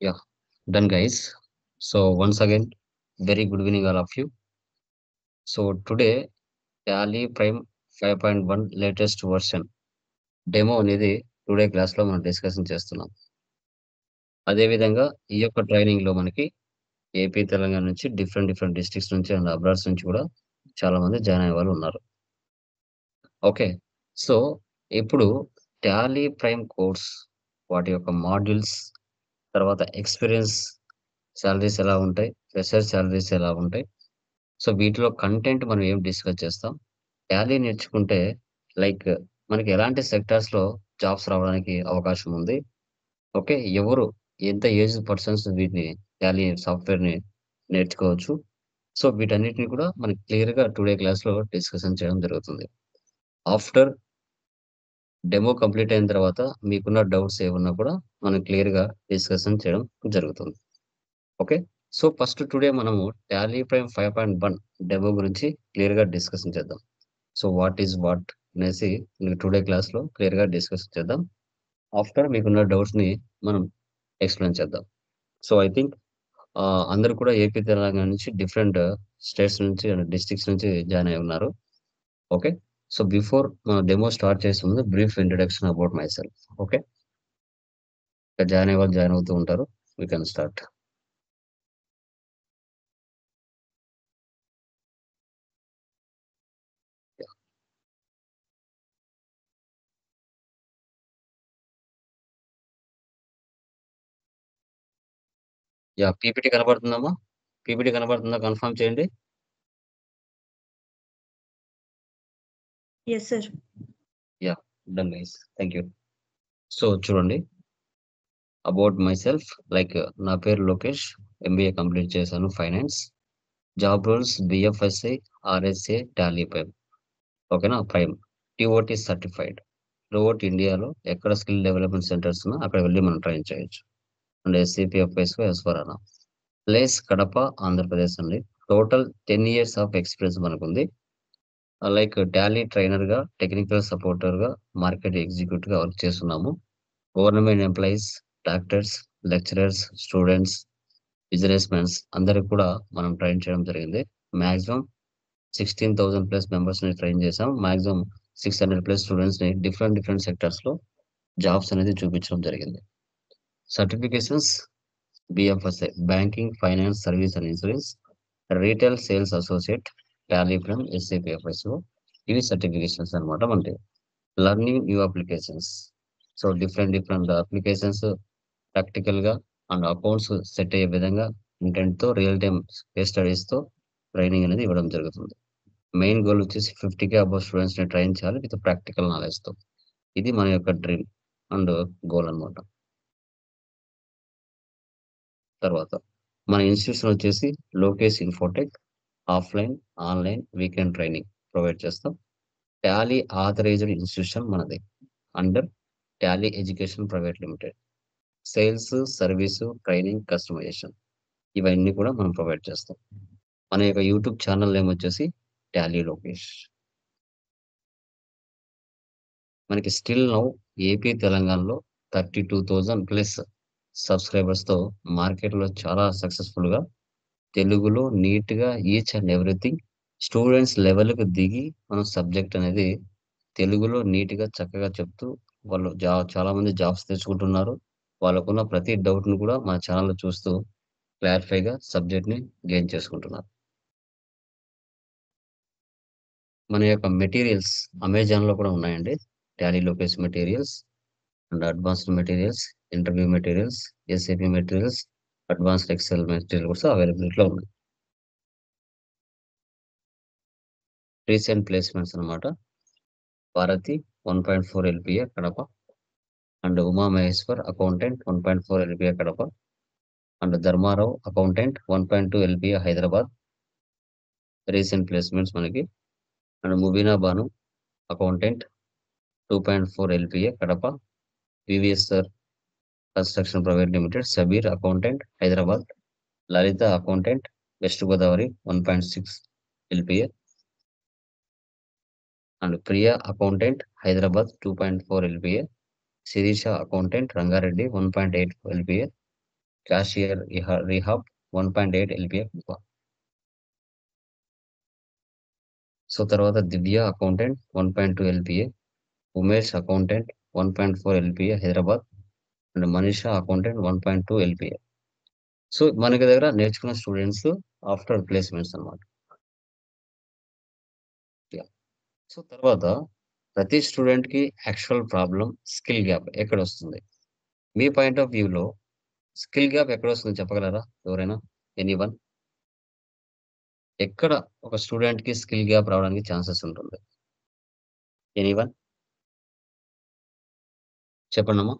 Yeah, done, guys. So, once again, very good evening, all of you. So, today, Tally Prime 5.1 latest version demo అనేది today క్లాస్లో మనం discussion చేస్తున్నాం. అదేవిధంగా ఈ యొక్క ట్రైనింగ్లో మనకి ఏపీ, తెలంగాణ నుంచి డిఫరెంట్ డిస్ట్రిక్ట్స్ నుంచి అండ్ అబ్రాడ్స్ నుంచి కూడా చాలా మంది జాయిన్ అయ్యే వాళ్ళు ఉన్నారు. ఓకే. సో, ఇప్పుడు టాలీ ప్రైమ్ కోర్స్ వాటి యొక్క మాడ్యూల్స్, తర్వాత ఎక్స్‌పీరియన్స్ సాలరీస్ ఎలా ఉంటాయి? ఫ్రెషర్ సాలరీస్ ఎలా ఉంటాయి? సో, వీటిలో కంటెంట్ మనం ఏం డిస్కస్ చేస్తాం? టాలీ నేర్చుకుంటే లైక్ మనకి ఎలాంటి సెక్టార్స్‌లో జాబ్స్ రావడానికి అవకాశం ఉంది? ఓకే. ఎవరు ఎంత ఏజ్డ్ పర్సన్స్ వీటిని టాలీ సాఫ్ట్‌వేర్‌ని నేర్చుకోవచ్చు? సో, వీటన్నిటిని కూడా మనకి క్లియర్‌గా టుడే క్లాస్‌లో డిస్కషన్ చేయడం జరుగుతుంది. ఆఫ్టర్ డెమో కంప్లీట్ అయిన తర్వాత మీకున్న డౌట్స్ ఏమున్నా కూడా మనం క్లియర్‌గా డిస్కషన్ చేయడం జరుగుతుంది. ఓకే. సో, ఫస్ట్ టుడే మనము టాలీ ప్రైమ్ 5.1 డెమో గురించి క్లియర్‌గా డిస్కషన్ చేద్దాం. సో, వాట్ ఈస్ వాట్ అనేసి మీకు టుడే క్లాస్‌లో క్లియర్‌గా డిస్కషన్ చేద్దాం. ఆఫ్టర్ మీకున్న డౌట్స్‌ని మనం ఎక్స్‌ప్లెయిన్ చేద్దాం. సో, ఐ థింక్ అందరూ కూడా ఏపీ, తెలంగాణ నుంచి డిఫరెంట్ స్టేట్స్ నుంచి అండ్ డిస్ట్రిక్ట్స్ నుంచి జాయిన్ అయ్యి ఉన్నారు. ఓకే. సో, బిఫోర్ మన డెమో స్టార్ట్ చేసే ముందు brief introduction about myself. Okay. ఇక జాయిన్ అయ్యే వాళ్ళు జాయిన్ అవుతూ ఉంటారు. We can start. Yeah! PPT కనపడుతుందమ్మా? పీపీటీ కనపడుతుందా? కన్ఫర్మ్ చేయండి. Yes, sir. Yeah! Done guys. Thank you. So, చూడండి అబౌట్ మైసెల్ఫ్ లైక్ నా పేరు లోకేష్. ఎంబీఏ కంప్లీట్ చేశాను finance. Job roles BFSI, RSA, Tally Prime. ఓకేనా? ప్రైమ్. TOT certified. త్రూఅవుట్ ఇండియాలో ఎక్కడ స్కిల్ డెవలప్‌మెంట్ సెంటర్స్ ఉన్నా అక్కడ వెళ్లి మనం ట్రైన్ చేయొచ్చు. అండ్ ఎస్‌సీపీ, ఎఫ్ఎస్ఓ, ఎస్/4HANA. ప్లేస్ కడప, ఆంధ్రప్రదేశ్ అండి. టోటల్ 10 ఇయర్స్ ఆఫ్ ఎక్స్‌పీరియన్స్ మనకుంది. లైక్ టాలీ ట్రైనర్‌గా, టెక్నికల్ సపోర్టర్‌గా, మార్కెట్ ఎగ్జిక్యూటివ్‌గా వర్క్ చేస్తున్నాము. Government employees, doctors, lecturers, students, business mens అందరికి కూడా మనం ట్రైన్ చేయడం జరిగింది. మాక్సిమం 16,000 ప్లస్ మెంబర్స్‌ని ట్రైన్ చేసాం. మాక్సిమం 600 ప్లస్ స్టూడెంట్స్‌ని డిఫరెంట్ సెక్టార్స్‌లో జాబ్స్ అనేది చూపించడం జరిగింది. Certifications BFSI banking, finance, service and insurance, retail sales associate, Tally from SAP FSO. ఇవి సర్టిఫికేషన్స్ అన్నమాట మనకి. Learning new applications. So, different applications ప్రాక్టికల్‌గా అండ్ అకౌంట్స్ సెట్ అయ్యే విధంగా ఇంటెంట్‌తో రియల్ టైమ్ కేస్ స్టడీస్‌తో ట్రైనింగ్ అనేది ఇవ్వడం జరుగుతుంది. మెయిన్ గోల్ వచ్చేసి 50కే అబోవ్ స్టూడెంట్స్‌ని ట్రైన్ చేయాలి విత్ ప్రాక్టికల్ నాలెడ్జ్‌తో. ఇది మన యొక్క డ్రీమ్ అండ్ గోల్ అన్నమాట. తర్వాత మన ఇన్‌స్టిట్యూషన్ వచ్చేసి Lokesh Infotech. Offline, online weekend training provide చేస్తాం. టాలీ ఆథరైజ్డ్ ఇన్‌స్టిట్యూషన్ మనది. Under Tally education private limited. Sales, service, training, customisation ఇవన్నీ కూడా మనం ప్రొవైడ్ చేస్తాం. మన యొక్క యూట్యూబ్ ఛానల్ నేమ్ వచ్చేసి టాలీ లోకేష్. మనకి స్టిల్ నౌ ఏపీ, తెలంగాణలో 32,000 ప్లస్ సబ్‌స్క్రైబర్స్‌తో మార్కెట్‌లో చాలా సక్సెస్‌ఫుల్‌గా తెలుగులో నీట్‌గా ఈచ్ అండ్ ఎవ్రీథింగ్ స్టూడెంట్స్ లెవెల్‌కి దిగి మనం సబ్జెక్ట్ అనేది తెలుగులో నీట్‌గా చక్కగా చెప్తూ వాళ్ళు చాలామంది జాబ్స్ తెచ్చుకుంటున్నారు. వాళ్ళకున్న ప్రతి డౌట్‌ని కూడా మన ఛానెల్‌లో చూస్తూ క్లారిఫైగా సబ్జెక్ట్‌ని గెయిన్ చేసుకుంటున్నారు. మన యొక్క మెటీరియల్స్ అమెజాన్‌లో కూడా ఉన్నాయండి. Tally Lokesh materials and advanced materials, interview materials, SAP materials, advanced Excel material కూడా అవైలబిలిటీలో ఉన్నాయి. రీసెంట్ ప్లేస్‌మెంట్స్ అన్నమాట. Bharathi 1.4 LPA Kadapa and Uma Maheshwar accountant 1.4 LPA Kadapa and Dharmarao accountant 1.2 LPA Hyderabad. Recent placements మనకి. And Mubeena Banu accountant 2.4 LPA Kadapa. VVS sir construction private limited, Shabeer accountant Hyderabad. Lalitha accountant West Godavari 1.6 LPA and Priya accountant Hyderabad 2.4 LPA. Sirisha accountant Rangareddy 1.8 LPA cashier rehab 1.8 LPA. So తర్వాత Divya accountant 1.2 LPA, Umesh accountant 1.4 LPA Hyderabad, and Manisha accountant 1.2 LPA. So మనకి దగ్గర నేర్చుకున్న students after placements అన్నమాట. So తర్వాత ప్రతి student కి actual problem skill gap ఎక్కడ వస్తుంది? మీ పాయింట్ ఆఫ్ వ్యూలో స్కిల్ గ్యాప్ ఎక్కడ వస్తుంది చెప్పగలరా ఎవరైనా? ఎనీవన్? ఎక్కడ ఒక స్టూడెంట్ కి స్కిల్ గ్యాప్ రావడానికి ఛాన్సెస్ ఉంటుంది? ఎనీవన్? చెప్పండమ్మా.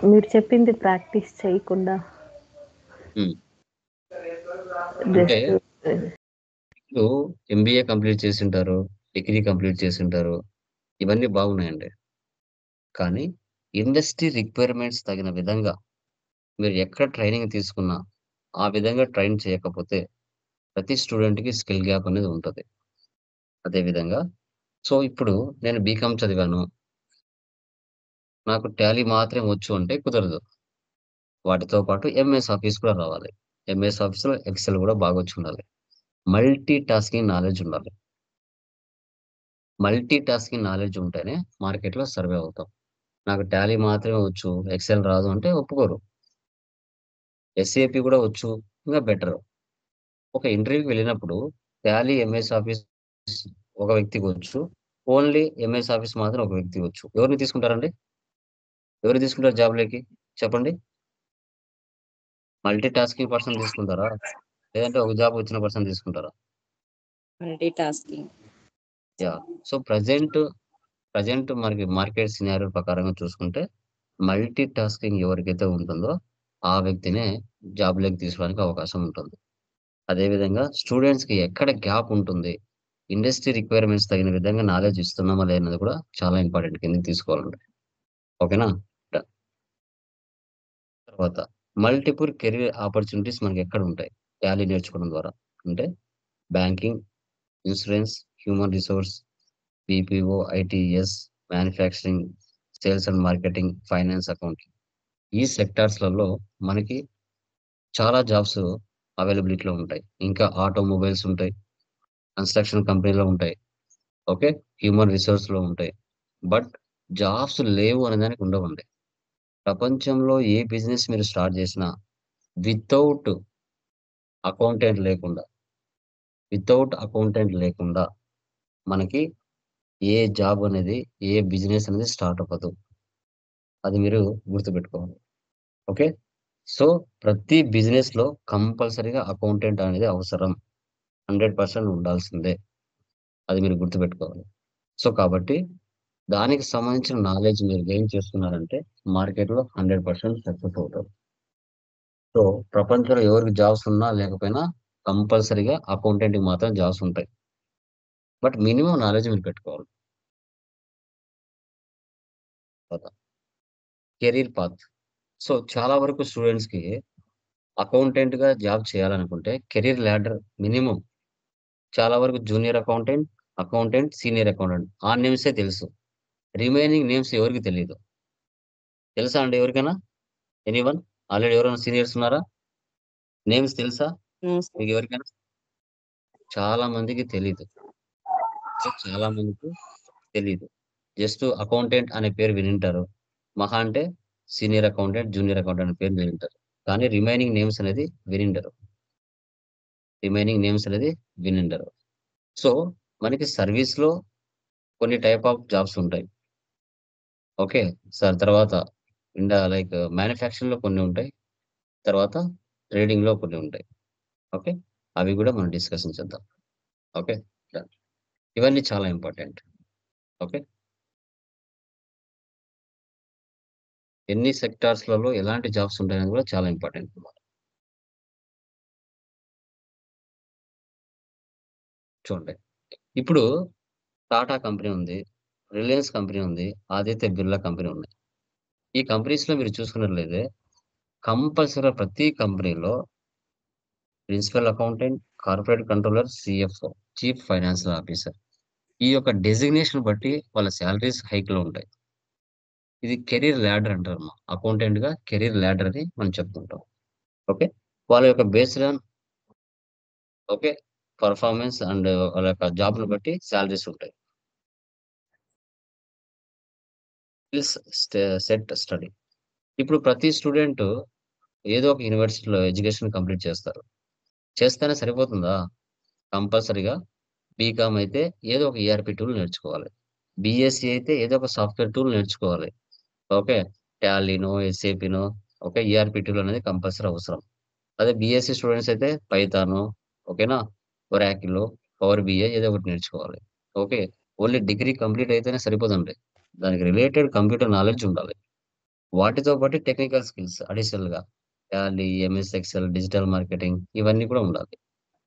మీరు చెప్పింది ప్రాక్టీస్ చేయకుండా ఉమ్. అంటే జస్ట్ ఇప్పుడు ఎంబీఏ కంప్లీట్ చేసింటారు, డిగ్రీ కంప్లీట్ చేసింటారు, ఇవన్నీ బాగున్నాయండి. కానీ ఇండస్ట్రీ రిక్వైర్మెంట్స్ తగిన విధంగా మీరు ఎక్కడ ట్రైనింగ్ తీసుకున్నా ఆ విధంగా ట్రైన్ చేయకపోతే ప్రతి స్టూడెంట్‌కి స్కిల్ గ్యాప్ అనేది ఉంటది. అదే విధంగా సో ఇప్పుడు నేను బీకామ్ చదివాను. నాకు టాలీ మాత్రమే వచ్చు అంటే కుదరదు. వాటితో పాటు ఎంఎస్ ఆఫీస్ కూడా రావాలి. ఎంఎస్ ఆఫీస్‌లో ఎక్సెల్ కూడా బాగొచ్చుండాలి. మల్టీ టాస్కింగ్ నాలెడ్జ్ ఉండాలి. మల్టీ టాస్కింగ్ నాలెడ్జ్ ఉంటేనే మార్కెట్‌లో సర్వే అవుతాం. నాకు టాలీ మాత్రమే వచ్చు, ఎక్సెల్ రాదు అంటే ఒప్పుకోరు. ఎస్ఏపీ కూడా వచ్చు, ఇంకా బెటర్. ఒక ఇంటర్వ్యూకి వెళ్ళినప్పుడు టాలీ, ఎంఎస్ ఆఫీస్ ఒక వ్యక్తికి వచ్చు. ఓన్లీ ఎంఎస్ ఆఫీస్ మాత్రం ఒక వ్యక్తికి వచ్చు. ఎవరిని తీసుకుంటారండి? ఎవరు తీసుకుంటారు జాబ్‌లోకి? చెప్పండి. మల్టీ టాస్కింగ్ పర్సన్ తీసుకుంటారా? లేదంటే ఒక జాబ్ వచ్చిన పర్సన్ తీసుకుంటారా? Multi tasking. Yeah! So present మనకి మార్కెట్ సినారియో ప్రకారంగా చూసుకుంటే మల్టీ టాస్కింగ్ ఎవరికైతే ఉంటుందో ఆ వ్యక్తినే జాబ్‌లోకి తీసుకోవడానికి అవకాశం ఉంటుంది. అదేవిధంగా స్టూడెంట్స్‌కి ఎక్కడ గ్యాప్ ఉంటుంది? ఇండస్ట్రీ రిక్వైర్మెంట్స్ తగిన విధంగా నాలెడ్జ్ ఇస్తున్నామా లేదన్నది కూడా చాలా ఇంపార్టెంట్ కిందకి తీసుకోవాలండి. ఓకేనా? డ తర్వాత మల్టిపుల్ కెరియర్ ఆపర్చునిటీస్ మనకెక్కడ ఉంటాయి? టాలీ నేర్చుకోవడం ద్వారా. అంటే banking, insurance, human resource, BPO, ITS, manufacturing, sales and marketing, finance, accounting. ఈ సెక్టార్స్‌లలో మనకి చాలా జాబ్స్ అవైలబిలిటీలో ఉంటాయి. ఇంకా ఆటోమొబైల్స్ ఉంటాయి. కన్‌స్ట్రక్షన్ కంపెనీలో ఉంటాయి. ఓకే. హ్యూమన్ రిసోర్స్‌లో ఉంటాయి. బట్ జాబ్స్ లేవు అనే దానికి ఉండవండి. ప్రపంచంలో ఏ బిజినెస్ మీరు స్టార్ట్ చేసినా వితౌట్ అకౌంటెంట్ లేకుండా, మనకి ఏ జాబ్ అనేది, ఏ బిజినెస్ అనేది స్టార్ట్ అవ్వదు. అది మీరు గుర్తుపెట్టుకోవాలి. ఓకే. సో ప్రతి బిజినెస్‌లో కంపల్సరీగా అకౌంటెంట్ అనేది అవసరం. 100% ఉండాల్సిందే. అది మీరు గుర్తుపెట్టుకోవాలి. సో కాబట్టి దానికి సంబంధించిన నాలెడ్జ్ మీరు గెయిన్ చేసుకున్నారంటే మార్కెట్‌లో 100% సక్సెస్ అవుతారు. సో ప్రపంచంలో ఎవరికి జాబ్స్ ఉన్నా లేకపోయినా కంపల్సరీగా అకౌంటెంట్‌కి మాత్రం జాబ్స్ ఉంటాయి. బట్ మినిమమ్ నాలెడ్జ్ మీరు పెట్టుకోవాలి. కదా! Career path. సో చాలా వరకు స్టూడెంట్స్‌కి అకౌంటెంట్‌గా జాబ్ చేయాలనుకుంటే కెరీర్ లాడర్ మినిమమ్ చాలా వరకు జూనియర్ అకౌంటెంట్, సీనియర్ అకౌంటెంట్ ఆ నేమ్సే తెలుసు. రిమైనింగ్ నేమ్స్ ఎవరికీ తెలీదు. తెలుసా అండి ఎవరికైనా? ఎనీవన్? ఆల్రెడీ ఎవరైనా సీనియర్స్ ఉన్నారా? నేమ్స్ తెలుసా నో సార్. మీకెవరికైనా? చాలా మందికి తెలీదు. సో చాలా మందికి తెలీదు. జస్ట్ అకౌంటెంట్ అనే పేరు వినుంటారు. మహా అంటే సీనియర్ అకౌంటెంట్, జూనియర్ అకౌంటెంట్ అనే పేరు వినుంటారు. కానీ రిమైనింగ్ నేమ్స్ అనేది వినుండరు. వినుండరు. సో మనకి సర్వీస్‌లో కొన్ని టైప్ ఆఫ్ జాబ్స్ ఉంటాయి. ఓకే. తర్వాత లైక్ మ్యానుఫ్యాక్చరింగ్‌లో కొన్ని ఉంటాయి. తర్వాత ట్రేడింగ్‌లో కొన్ని ఉంటాయి. ఓకే. అవి గూడా మనం డిస్కషన్ చేద్దాం. ఓకే. డన్. ఇవన్నీ చాలా ఇంపార్టెంట్. ఓకే. ఎన్ని సెక్టార్స్‌లలో ఎలాంటి జాబ్స్ ఉంటాయనేది గూడా చాలా ఇంపార్టెంట్ అన్నమాట. చూడండి. ఇప్పుడు టాటా కంపెనీ ఉంది. రిలయన్స్ కంపెనీ ఉంది. ఆదిత్య బిర్లా కంపెనీ ఉన్నాయి. ఈ కంపెనీస్‌లో మీరు చూసుకున్నట్లయితే కంపల్సరీగా ప్రతి కంపెనీలో principal accountant, corporate controller, CFO, chief financial officer. ఈ యొక్క డెసిగ్నేషన్ బట్టి వాళ్ళ సాలరీస్ హైక్‌లో ఉంటాయి. ఇది కెరీర్ ల్యాడర్ అంటారు. అకౌంటెంట్ గా కెరీర్ ల్యాడర్ అని మనం చెప్పుకుంటాం. ఓకే. వాళ్ళ యొక్క based on okay performance and వాళ్ళ యొక్క జాబ్ ని బట్టి సాలరీస్ ఉంటాయి. Skills set study. ఇప్పుడు ప్రతి స్టూడెంట్ ఏదో ఒక యూనివర్సిటీలో ఎడ్యుకేషన్ కంప్లీట్ చేస్తారు. చేస్తేనే సరిపోతుందా? కంపల్సరీగా బీకామ్ అయితే ఏదో ఒక ఈఆర్పి టూల్ నేర్చుకోవాలి. బీఎస్సీ అయితే ఏదో ఒక సాఫ్ట్వేర్ టూల్ నేర్చుకోవాలి. ఓకే. టాలీనో, ఎస్ఏపినో ఓకే. ఈఆర్పి టూల్ అనేది కంపల్సరీ అవసరం. అదే బీఎస్సీ స్టూడెంట్స్ అయితే పైథానో ఓకేనా? ఒరాకిలో, పవర్ బిఐ ఏదో ఒకటి నేర్చుకోవాలి. ఓకే. ఓన్లీ డిగ్రీ కంప్లీట్ అయితేనే సరిపోదండి. దానికి రిలేటెడ్ కంప్యూటర్ నాలెడ్జ్ ఉండాలి. వాటితో పాటు టెక్నికల్ స్కిల్స్ అడిషనల్‌గా Tally, MS Excel, digital marketing ఇవన్నీ కూడా ఉండాలి.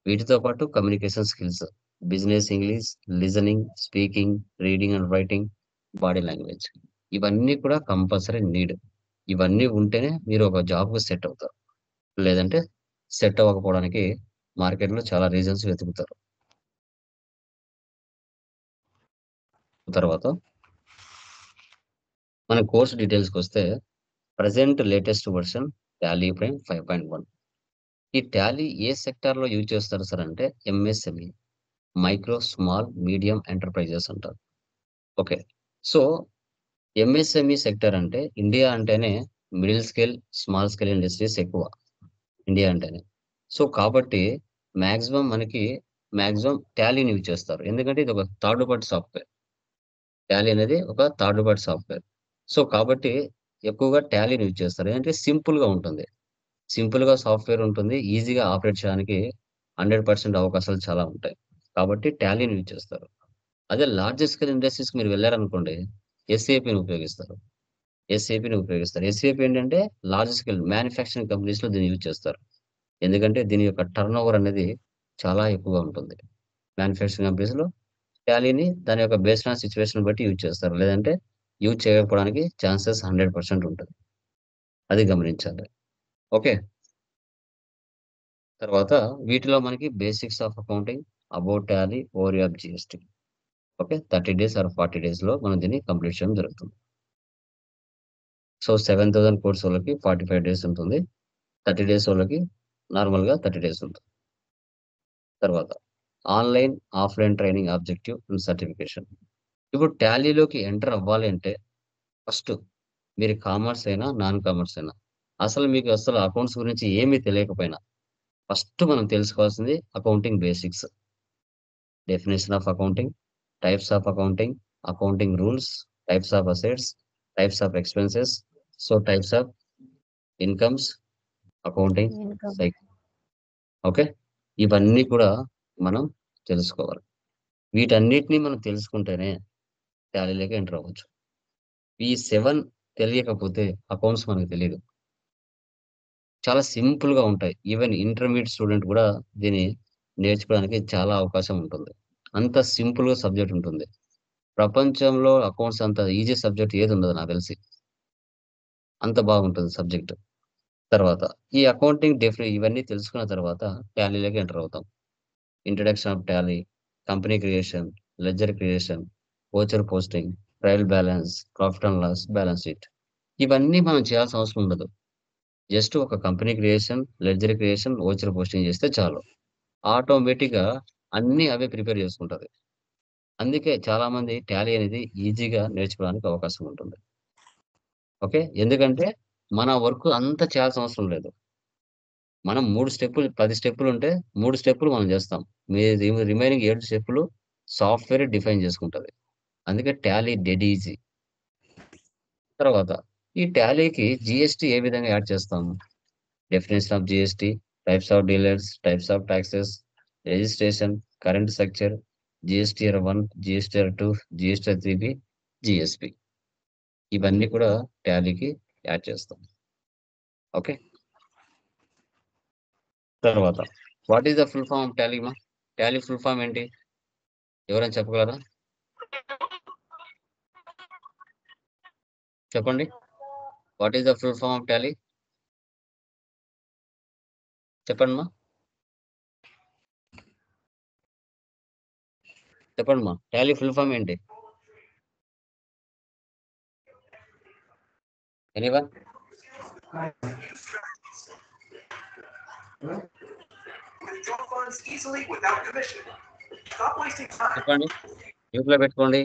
వీటితో పాటు communication skills, business English, listening, speaking, reading and writing, body language ఇవన్నీ కూడా కంపల్సరీ నీడ్. ఇవన్నీ ఉంటేనే మీరు ఒక జాబ్‌కి సెట్ అవుతారు. లేదంటే సెట్ అవ్వకపోవడానికి మార్కెట్‌లో చాలా రీజన్స్ వెతుకుతారు. తర్వాత మన కోర్స్ డీటెయిల్స్‌కొస్తే present latest version Tally Prime 5.1. ఈ టాలీ ఏ సెక్టార్‌లో యూజ్ చేస్తారు సార్ అంటే MSME, micro, small, medium enterprises అంటారు. ఓకే. సో, ఎంఎస్ఎంఈ సెక్టార్ అంటే ఇండియా అంటేనే middle scale, small scale industries ఎక్కువ ఇండియా అంటేనే. సో, కాబట్టి మాక్సిమం టాలీని యూజ్ చేస్తారు. ఎందుకంటే ఇది ఒక థర్డ్ పార్టీ సాఫ్ట్‌వేర్. టాలీ అనేది ఒక థర్డ్ పార్టీ సాఫ్ట్‌వేర్. సో, కాబట్టి ఎక్కువగా టాలీని యూజ్ చేస్తారు. ఏంటంటే సింపుల్‌గా ఉంటుంది. సింపుల్‌గా సాఫ్ట్‌వేర్ ఉంటుంది. ఈజీగా ఆపరేట్ చేయడానికి 100% అవకాశాలు చాలా ఉంటాయి. కాబట్టి టాలీని యూజ్ చేస్తారు. అదే లార్జ్ స్కేల్ ఇండస్ట్రీస్‌కి మీరు వెళ్లారనుకోండి, ఎస్ఏపీని ఉపయోగిస్తారు. ఎస్ఏపీ ఏంటంటే లార్జ్ స్కేల్ మ్యానుఫ్యాక్చరింగ్ కంపెనీస్‌లో దీన్ని యూజ్ చేస్తారు. ఎందుకంటే దీని యొక్క టర్నోవర్ అనేది చాలా ఎక్కువగా ఉంటుంది. మ్యానుఫ్యాక్చరింగ్ కంపెనీస్‌లో టాలీని దాని యొక్క బేస్డ్ ఆన్ సిట్యుయేషన్ బట్టి యూజ్ చేస్తారు. లేదంటే యూజ్ చేయకపోవడానికి ఛాన్సెస్ 100% ఉంటది. అది గమనించాలి. ఓకే. తర్వాత వీటిలో మనకి basics of accounting, about Tally, over of GST. Okay. 30 days or 40 డేస్‌లో మనం దీన్ని కంప్లీట్ చేయడం జరుగుతుంది. సో, 7,000 కోర్స్ వాళ్ళకి 45 డేస్ ఉంటుంది. 30 డేస్ వాళ్ళకి నార్మల్‌గా 30 డేస్ ఉంటుంది. తర్వాత online, offline training objective and certification. ఇప్పుడు టాలీలోకి ఎంటర్ అవ్వాలి అంటే ఫస్ట్ మీరు కామర్స్ అయినా, నాన్ కామర్స్ అయినా అసలు మీకు అసలు అకౌంట్స్ గురించి ఏమీ తెలియకపోయినా ఫస్ట్ మనం తెలుసుకోవాల్సింది accounting basics. Definition of accounting, types of accounting, accounting rules, types of assets, types of expenses, so types of incomes, accounting income. Cycle. Okay. ఇవన్నీ కూడా మనం తెలుసుకోవాలి. వీటన్నిటిని మనం తెలుసుకుంటేనే టాలీలోకి ఎంటర్ అవ్వచ్చు. ఈ 7 తెలియకపోతే అకౌంట్స్ మనకు తెలీదు. చాలా సింపుల్‌గా ఉంటాయి. ఈవెన్ ఇంటర్మీడియేట్ స్టూడెంట్ కూడా దీన్ని నేర్చుకోవడానికి చాలా అవకాశం ఉంటుంది. అంత సింపుల్‌గా సబ్జెక్ట్ ఉంటుంది. ప్రపంచంలో అకౌంట్స్ అంత ఈజీ సబ్జెక్ట్ ఏదుండదు నాకు తెలిసి. అంత బాగుంటది సబ్జెక్ట్. తర్వాత ఈ అకౌంటింగ్ ఇవన్నీ తెలుసుకున్న తర్వాత టాలీలోకి ఎంటర్ అవుతాం. Introduction of Tally, company creation, ledger creation, voucher posting, trial balance, profit and loss, balance sheet. ఇవన్నీ మనం చేయాల్సిన అవసరం ఉండదు. జస్ట్ ఒక company creation, ledger creation, voucher posting చేస్తే చాలు. ఆటోమేటిక్‌గా అన్నీ అవే ప్రిపేర్ చేసుకుంటది. అందుకే చాలామంది టాలీ అనేది ఈజీగా నేర్చుకోవడానికి అవకాశం ఉంటుంది. ఓకే. ఎందుకంటే మన వర్క్ అంతా చేయాల్సిన అవసరం లేదు. మనం 3 స్టెప్పులు 10 స్టెప్పులుంటే 3 స్టెప్పులు మనం చేస్తాం. రిమైనింగ్ 7 స్టెప్పులు సాఫ్ట్‌వేరే డిఫైన్ చేసుకుంటది. అందుకే టాలీ డెడ్ ఈజీ. తర్వాత ఈ టాలీకి జీఎస్టీ ఏ విధంగా యాడ్ చేస్తాం? Definition of GST, types of dealers, types of taxes, registration, current structure, GSTR 1, GSTR 2, GSTR 3బి, జీఎస్పీ. ఇవన్నీ కూడా టాలీకి యాడ్ చేస్తాం. ఓకే. తర్వాత what is the full form of Tally మా? టాలీ ఫుల్ ఫార్మ్ ఏంటి? ఎవరైనా చెప్పగలరా? చెప్పండి. What is the full form of Tally? చెప్పండి మా. చెప్పండి మా. టాలీ ఫుల్ ఫార్మ్ ఏంటి? ఎనీవన్? చెప్పండి, మ్యూట్లో పెట్టుకోండి.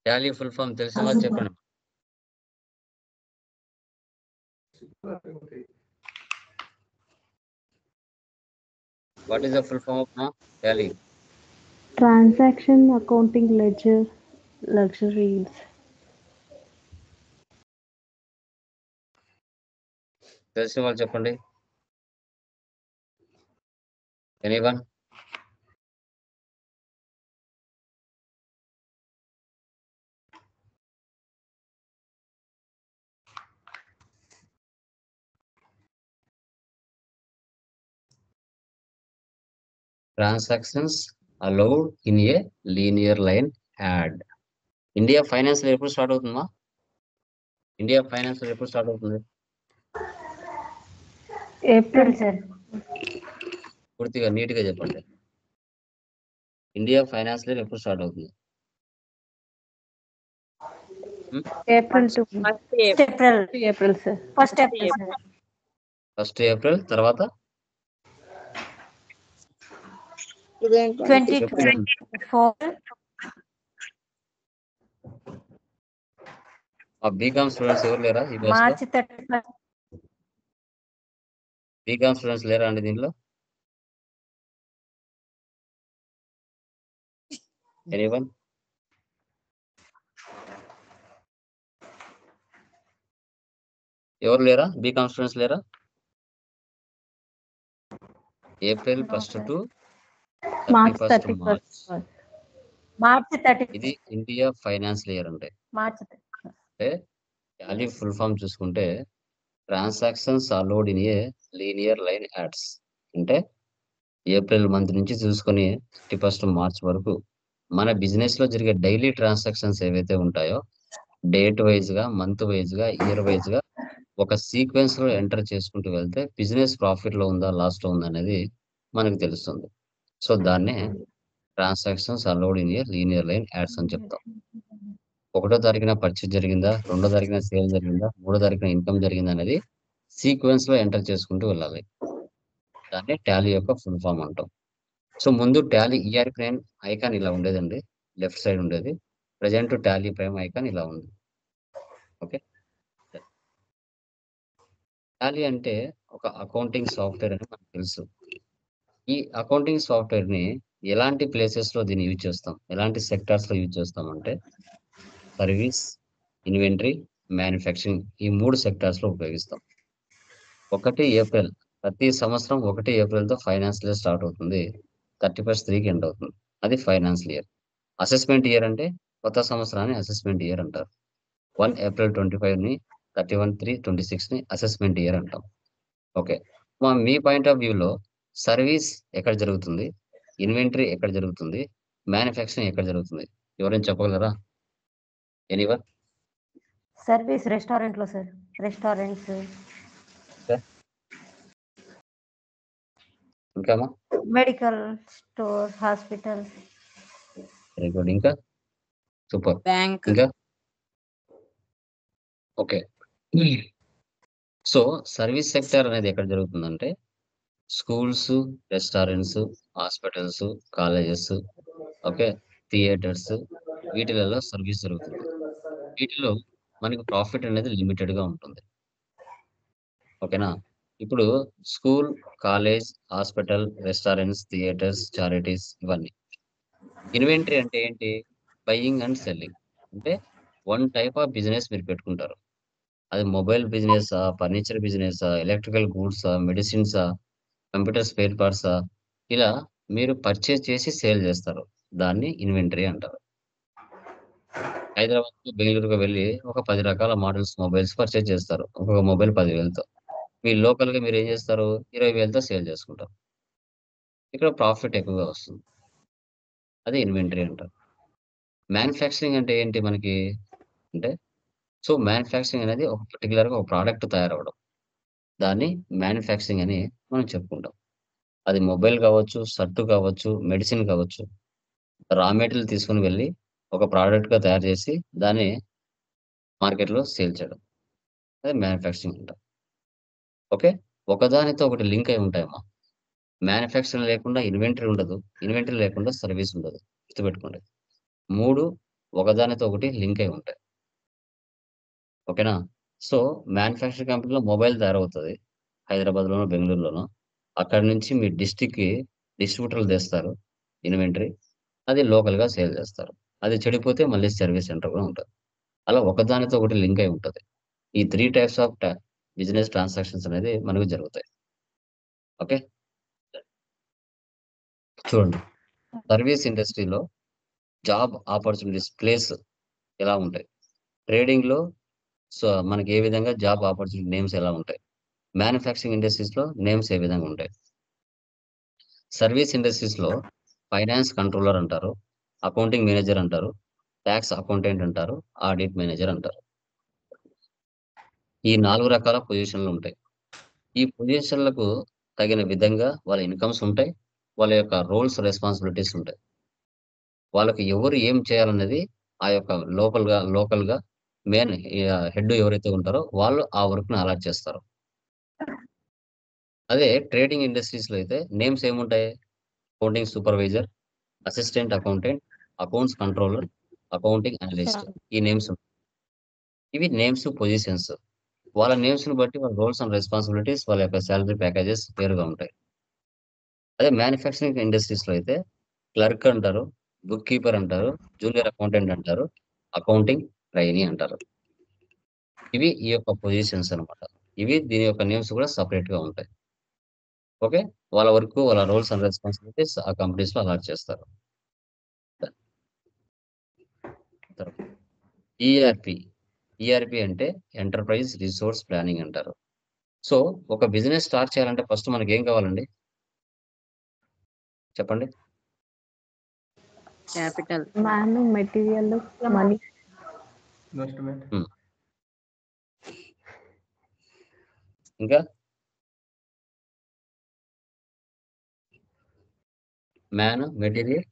టాలీ ఫుల్ ఫామ్ తెలిసిన వాళ్ళు చెప్పండి. What is the full form of Tally? Transaction accounting ledger luxuries. తెలిసిన వాళ్ళు చెప్పండి. Anyone? Transactions allowed in a linear line yard. India finance ఎప్పుడు స్టార్ట్ అవుతుందా? ఇండియా ఫైనాన్స్ ఎప్పుడు స్టార్ట్ అవుతుంది? April sir. పూర్తిగా నీట్గా చెప్పండి. ఇండియా ఫైనాన్స్ ఎప్పుడు స్టార్ట్ అవుతుంది? April to April April sir. First April sir. 1st April. తర్వాత 2024 బీకామ్ స్టూడెంట్స్ ఎవరు లేరా ఈ బ్యాచ్ లో? మార్చి 31. బీకామ్ స్టూడెంట్స్ లేరా అండి దీనిలో? ఎనీవన్? ఎవరు లేరా? బీకామ్ స్టూడెంట్స్ లేరా? April 1st to March 31st March. మార్చి 31. ఇది ఇండియా ఫైనాన్స్ ఇయర్ అంటే. మార్చి 31. అంటే టాలీ ఫుల్ ఫామ్ చూసుకుంటే transactions allowed in a linear line ads. అంటే ఏప్రిల్ మంత్ నుంచి చూసుకొని 31st మార్చ్ వరకు మన బిజినెస్ లో జరిగే డైలీ ట్రాన్సాక్షన్స్ ఏవైతే ఉంటాయో డేట్ వైజ్ గా, మంత్ వైజ్ గా, ఇయర్ వైజ్ గా ఒక సీక్వెన్స్ లో ఎంటర్ చేసుకుంటూ వెళ్తే బిజినెస్ ప్రాఫిట్ లో ఉందా, లాస్ లో ఉందా అనేది మనకు తెలుస్తుంది. సో దాన్నే transactions allowed in a linear line ads అని చెప్తాం. 1వ తారీఖున పర్చేజ్ జరిగిందా, 2వ తారీఖున సేల్ జరిగిందా, 3వ తారీఖున ఇన్కమ్ జరిగిందా అనేది సీక్వెన్స్ లో ఎంటర్ చేసుకుంటూ వెళ్ళాలి. దాన్ని టాలీ యొక్క ఫుల్ ఫామ్ అంటాం. సో ముందు టాలీ ఈఆర్ ప్రైమ్ ఐకాన్ ఇలా ఉండేదండి, లెఫ్ట్ సైడ్ ఉండేది. ప్రజెంట్ టాలీ ప్రైమ్ ఐకాన్ ఇలా ఉంది. ఓకే, టాలీ అంటే ఒక అకౌంటింగ్ సాఫ్ట్వేర్ అని మనకు తెలుసు. ఈ అకౌంటింగ్ సాఫ్ట్వేర్ ని ఎలాంటి ప్లేసెస్ లో దీన్ని యూజ్ చేస్తాం, ఎలాంటి సెక్టార్స్ లో యూజ్ చేస్తాం అంటే సర్వీస్, ఇన్వెంటరీ, మ్యానుఫ్యాక్చరింగ్, ఈ 3 సెక్టార్స్ లో ఉపయోగిస్తాం. 1 ఏప్రిల్ ప్రతి సంవత్సరం 1 ఏప్రిల్తో ఫైనాన్షియల్ ఇయర్ స్టార్ట్ అవుతుంది, 31st 3కి ఎండ్ అవుతుంది. అది ఫైనాన్షియల్ ఇయర్. అసెస్మెంట్ ఇయర్ అంటే కొత్త సంవత్సరాన్ని అసెస్మెంట్ ఇయర్ అంటారు. 1 ఏప్రిల్ 25 ని 31/3/26 ని అసెస్మెంట్ ఇయర్ అంటాం. ఓకే, మీ పాయింట్ ఆఫ్ వ్యూలో సర్వీస్ ఎక్కడ జరుగుతుంది, ఇన్వెంటరీ ఎక్కడ జరుగుతుంది, మ్యానుఫ్యాక్చరింగ్ ఎక్కడ జరుగుతుంది? ఎవరైనా చెప్పగలరా? ఎనీవన్? సర్వీస్ రెస్టారెంట్ లో సార్. రెస్టారెంట్స్, ఇంకామా? Medical store, hospital, very good. ఇంకా సూపర్. బ్యాంక్. ఇంకా ఓకే. సో సర్వీస్ సెక్టర్ అనేది ఎక్కడ జరుగుతుందంటే schools, restaurants, hospitals, colleges, okay, theatres, వీటిలలో సర్వీస్ జరుగుతుంది. వీటిలో మనకి ప్రాఫిట్ అనేది లిమిటెడ్ గా ఉంటుంది. ఓకేనా? ఇప్పుడు school, college, hospital, restaurants, theatres, charities, ఇవన్నీ. ఇన్వెంటరీ అంటే ఏంటి? Buying and selling. అంటే 1 టైప్ ఆఫ్ బిజినెస్ మీరు పెట్టుకుంటారు. అది మొబైల్ బిజినెసా, ఫర్నిచర్ బిజినెసా, ఎలక్ట్రికల్ గూడ్సా, మెడిసిన్సా, కంప్యూటర్ స్పేర్ పార్ట్సా, ఇలా మీరు పర్చేజ్ చేసి సేల్ చేస్తారు. దాన్ని ఇన్వెంటరీ అంటారు. హైదరాబాద్, బెంగళూరుకు వెళ్ళి ఒక 10 రకాల మోడల్స్ మొబైల్స్ పర్చేజ్ చేస్తారు. ఒక్కొక్క మొబైల్ 10,000తో. మీరు లోకల్‌గా మీరేం చేస్తారు? 20,000తో సేల్ చేసుకుంటారు. ఇక్కడ ప్రాఫిట్ ఎక్కువగా వస్తుంది. అదే ఇన్వెంటరీ అంటారు. మ్యానుఫ్యాక్చరింగ్ అంటే ఏంటి మనకి? అంటే మ్యానుఫ్యాక్చరింగ్ అనేది ఒక పర్టిక్యులర్‌గా ఒక ప్రొడక్ట్ తయారవ్వడం. దాన్ని మ్యానుఫ్యాక్చరింగ్ అని మనం చెప్పుకుంటాం. అది మొబైల్ కావచ్చు, షర్ట్ కావచ్చు, మెడిసిన్ కావచ్చు. రా మెటీరియల్ తీసుకొని వెళ్లి ఒక ప్రొడక్ట్‌గా తయారు చేసి దాన్ని మార్కెట్‌లో సేల్ చేయడం. అదే మ్యానుఫ్యాక్చరింగ్ అంటారు. ఓకే. ఒకదానితో ఒకటి లింక్ అయి ఉంటాయమ్మా. మ్యానుఫ్యాక్చరింగ్ లేకుండా ఇన్వెంటరీ ఉండదు. ఇన్వెంటరీ లేకుండా సర్వీస్ ఉండదు. గుర్తుపెట్టుకోండి. 3 ఒకదానితో ఒకటి లింక్ అయి ఉంటాయి. ఓకేనా? సో, మ్యానుఫ్యాక్చరింగ్ కంపెనీలో మొబైల్ తయారవుతది. హైదరాబాద్‌లోనో, బెంగుళూరులోనో. అక్కడి నుంచి మీ డిస్ట్రిక్ట్‌కి డిస్ట్రిబ్యూటర్లు తెస్తారు ఇన్వెంటరీ. అది లోకల్‌గా సేల్ చేస్తారు. అది చెడిపోతే మళ్ళీ సర్వీస్ సెంటర్ కూడా ఉంటది. అలా ఒకదానితో ఒకటి లింక్ అయి ఉంటది. ఈ 3 టైప్స్ ఆఫ్ బిజినెస్ ట్రాన్సాక్షన్స్ అనేది మనకు జరుగుతాయి. ఓకే. చూడండి. సర్వీస్ ఇండస్ట్రీలో జాబ్ ఆపర్చునిటీస్ ప్లేస్ ఎలా ఉంటాయి? ట్రేడింగ్‌లో మనకి ఏ విధంగా జాబ్ ఆపర్చునిటీ నేమ్స్ ఎలా ఉంటాయి? మ్యానుఫ్యాక్చరింగ్ ఇండస్ట్రీస్‌లో నేమ్స్ ఏ విధంగా ఉంటాయి? సర్వీస్ ఇండస్ట్రీస్‌లో ఫైనాన్స్ కంట్రోలర్ అంటారు. అకౌంటింగ్ మేనేజర్ అంటారు. టాక్స్ అకౌంటెంట్ అంటారు. ఆడిట్ మేనేజర్ అంటారు. ఈ 4 రకాల పొజిషన్‌లు ఉంటాయి. ఈ పొజిషన్‌లకు తగిన విధంగా వాళ్ళ ఇన్‌కమ్స్ ఉంటాయి. వాళ్ళ యొక్క రోల్స్, రెస్పాన్సిబిలిటీస్ ఉంటాయి. వాళ్ళకి ఎవరు ఏం చేయాలన్నది ఆ యొక్క లోకల్‌గా మెయిన్ హెడ్ ఎవరైతే ఉంటారో వాళ్ళు ఆ వర్క్‌ని అలాట్ చేస్తారు. అదే ట్రేడింగ్ ఇండస్ట్రీస్‌లో అయితే నేమ్స్ ఏముంటాయి? Accounting supervisor, assistant accountant, accounts controller, accounting analyst. ఈ నేమ్స్ ఇవి నేమ్స్, పొజిషన్స్. వాళ్ళ నేమ్స్‌ని బట్టి వాళ్ళ రోల్స్ అండ్ రెస్పాన్సిబిలిటీస్ వాళ్ళ యొక్క సాలరీ ప్యాకేజెస్ వేరుగా ఉంటాయి. అదే మ్యానుఫ్యాక్చరింగ్ ఇండస్ట్రీస్‌లో అయితే క్లర్క్ అంటారు, బుక్ కీపర్ అంటారు, జూనియర్ అకౌంటెంట్ అంటారు, అకౌంటింగ్ ట్రైనీ అంటారు. ఇవి ఈ యొక్క పొజిషన్స్ అన్నమాట. దీని యొక్క నేమ్స్ కూడా సెపరేట్‌గా ఉంటాయి. ఓకే. వాళ్ళ వర్క్, వాళ్ళ రోల్స్ అండ్ రెస్పాన్సిబిలిటీస్ ఆ కంపెనీస్‌లో అలాట్ చేస్తారు. తర్వాత ఈఆర్‌పి. ఈఆర్‌పి అంటే ఎంటర్‌ప్రైజ్ రిసోర్స్ ప్లానింగ్ అంటారు. సో, ఒక బిజినెస్ స్టార్ట్ చేయాలంటే ఫస్ట్ మనకేం కావాలండి? చెప్పండి? Capital. Man, material, money. Investment. Hmm. ఇంకా? Man, material,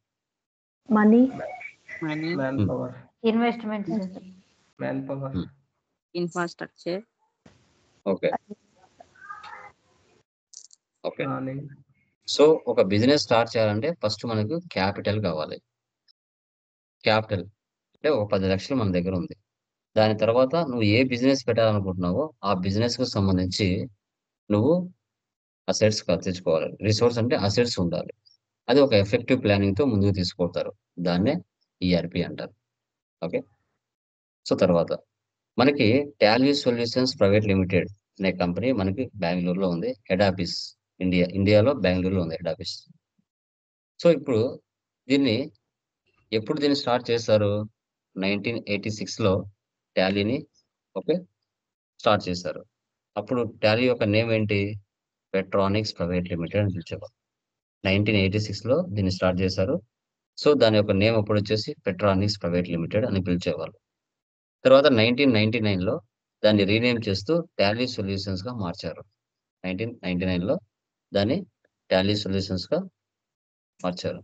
money, money, man hmm. Power. Investment sir. Man power. Hmm. Infrastructure, okay. Okay. Planning. So, ఒక business start చేయాలంటే first మనకు క్యాపిటల్ కావాలి. క్యాపిటల్ అంటే ఒక 10,00,000 మన దగ్గరుంది. దాని తర్వాత నువ్వు ఏ బిజినెస్ పెట్టాలనుకుంటున్నావో, ఆ బిజినెస్‌కి సంబంధించి నువ్వు అసెట్స్ తెచ్చుకోవాలి. రిసోర్స్ అంటే అసెట్స్ ఉండాలి. అది ఒక ఎఫెక్టివ్ ప్లానింగ్‌తో ముందుకు తీసుకుపోతారు. దాన్నే ఈఆర్‌పి అంటారు. ఓకే. సో, తర్వాత మనకి టాలీ సొల్యూషన్స్ ప్రైవేట్ లిమిటెడ్ అనే కంపెనీ మనకి బెంగుళూరులో ఉంది. హెడ్ ఆఫీస్ ఇండియాలో బెంగుళూరులో ఉంది హెడ్ ఆఫీస్. సో, ఇప్పుడు దీన్ని దీన్ని స్టార్ట్ చేశారు? 1986లో టాలీని ఓకే. స్టార్ట్ చేశారు. అప్పుడు టాలీ యొక్క నేమ్ ఏంటి? పెట్రానిక్స్ ప్రైవేట్ లిమిటెడ్ అని పిలిచేవారు. 1986లో దీన్ని స్టార్ట్ చేశారు. సో, దాని యొక్క నేమ్ అప్పుడొచ్చేసి పెట్రానిక్స్ ప్రైవేట్ లిమిటెడ్ అని పిలిచేవాళ్ళు. తర్వాత 1999లో దాన్ని రీనేమ్ చేస్తూ టాలీ సొల్యూషన్స్‌గా మార్చారు. 1999లో దాన్ని టాలీ సొల్యూషన్స్‌గా మార్చారు.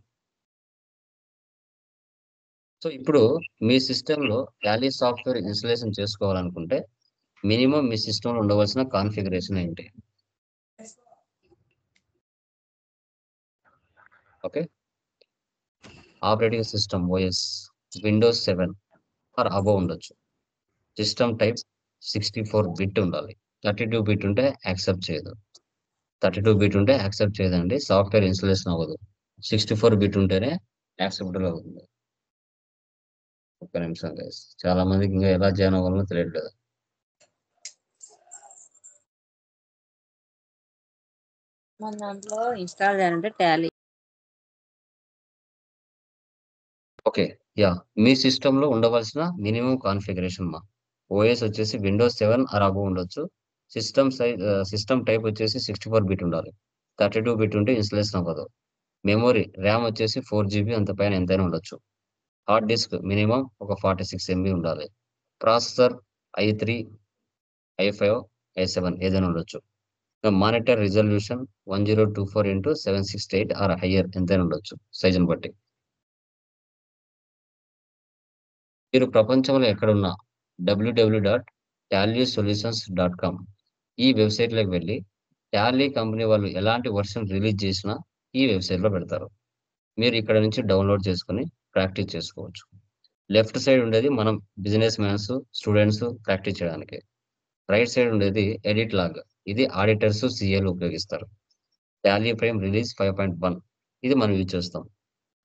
సో, ఇప్పుడు మీ సిస్టమ్‌లో టాలీ సాఫ్ట్‌వేర్ ఇన్‌స్టాలేషన్ చేసుకోవాలనుకుంటే మినిమమ్ మీ సిస్టమ్‌లో ఉండవలసిన కాన్ఫిగరేషన్ ఏంటి? Okay. Operating system OS Windows 7 or above ఉండొచ్చు. సిస్టమ్ టైప్ 64 బిట్ ఉండాలి. 32 బిట్ ఉంటే యాక్సెప్ట్ చేయదు. 32 బిట్ ఉంటే యాక్సెప్ట్ చేయదండి. సాఫ్ట్‌వేర్ ఇన్‌స్టాలేషన్ అవ్వదు. 64 బిట్ ఉంటేనే యాక్సెప్టబుల్ అవుతుంది. ఒక్క నిమిషం గైస్. చాలా మందికి ఇంకా ఎలా జాయిన్ అవ్వాలో తెలియట్లేదు. మన దాంట్లో ఇన్‌స్టాల్ చేయాలంటే టాలీ. ఓకే. యాహ్! మీ సిస్టమ్‌లో ఉండవలసిన మినిమమ్ కాన్ఫిగరేషన్ ఓఎస్ వచ్చేసి విండోస్ 7 ఆర్ అబోవ్ ఉండొచ్చు. సిస్టమ్ టైప్ వచ్చేసి 64 బిట్ ఉండాలి. 32 బిట్ ఉంటే ఇన్‌స్టాలేషన్ అవ్వదు. మెమరీ ర్యామ్ వచ్చేసి 4 జీబీ అంత పైన ఎంతైనా ఉండొచ్చు. హార్డ్ డిస్క్ మినిమమ్ ఒక 46 ఎంబీ ఉండాలి. ప్రాసెసర్ i3, i5, i7 ఏదైనా ఉండొచ్చు. Monitor resolution 1024x768 are hire ఎంతైనా ఉండొచ్చు సైజుని బట్టి. మీరు ప్రపంచంలో ఎక్కడున్నా www.tallysolutions.com. ఈ వెబ్సైట్లోకి వెళ్ళి టాలీ కంపెనీ వాళ్ళు ఎలాంటి వర్షన్ రిలీజ్ చేసినా ఈ వెబ్సైట్లో పెడతారు. మీరు ఇక్కడ నుంచి డౌన్లోడ్ చేసుకొని ప్రాక్టీస్ చేసుకోవచ్చు. లెఫ్ట్ సైడ్ ఉండేది మనం బిజినెస్ మ్యాన్స్, స్టూడెంట్స్ ప్రాక్టీస్ చేయడానికి. రైట్ సైడ్ ఉండేది ఎడిట్ లాగ్. ఇది ఆడిటర్స్, సిఏలు ఉపయోగిస్తారు. టాలీ ప్రైమ్ రిలీజ్ 5.1 ఇది మనం యూజ్ చేస్తాం.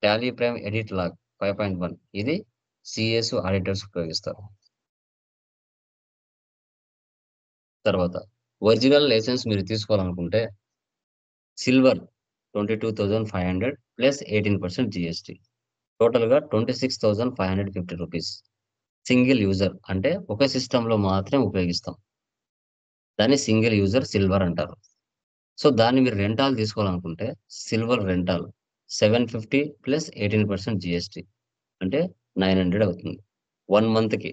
టాలీ ప్రైమ్ ఎడిట్ లాగ్ 5.1 ఇది సిఎస్, ఆడిటర్స్ ఉపయోగిస్తారు. తర్వాత ఒరిజినల్ లైసెన్స్ మీరు తీసుకోవాలనుకుంటే సిల్వర్ 22,500 ప్లస్ 18% జిఎస్టీ, టోటల్గా 26,550 రూపీస్. సింగిల్ యూజర్ అంటే ఒక సిస్టంలో మాత్రమే ఉపయోగిస్తాం. దాన్ని సింగిల్ యూజర్ సిల్వర్ అంటారు. సో దాన్ని మీరు రెంటాల్ తీసుకోవాలనుకుంటే సిల్వర్ రెంటాల్ 750 ప్లస్ 18% జిఎస్టీ అంటే 900 అవుతుంది 1 మంత్కి.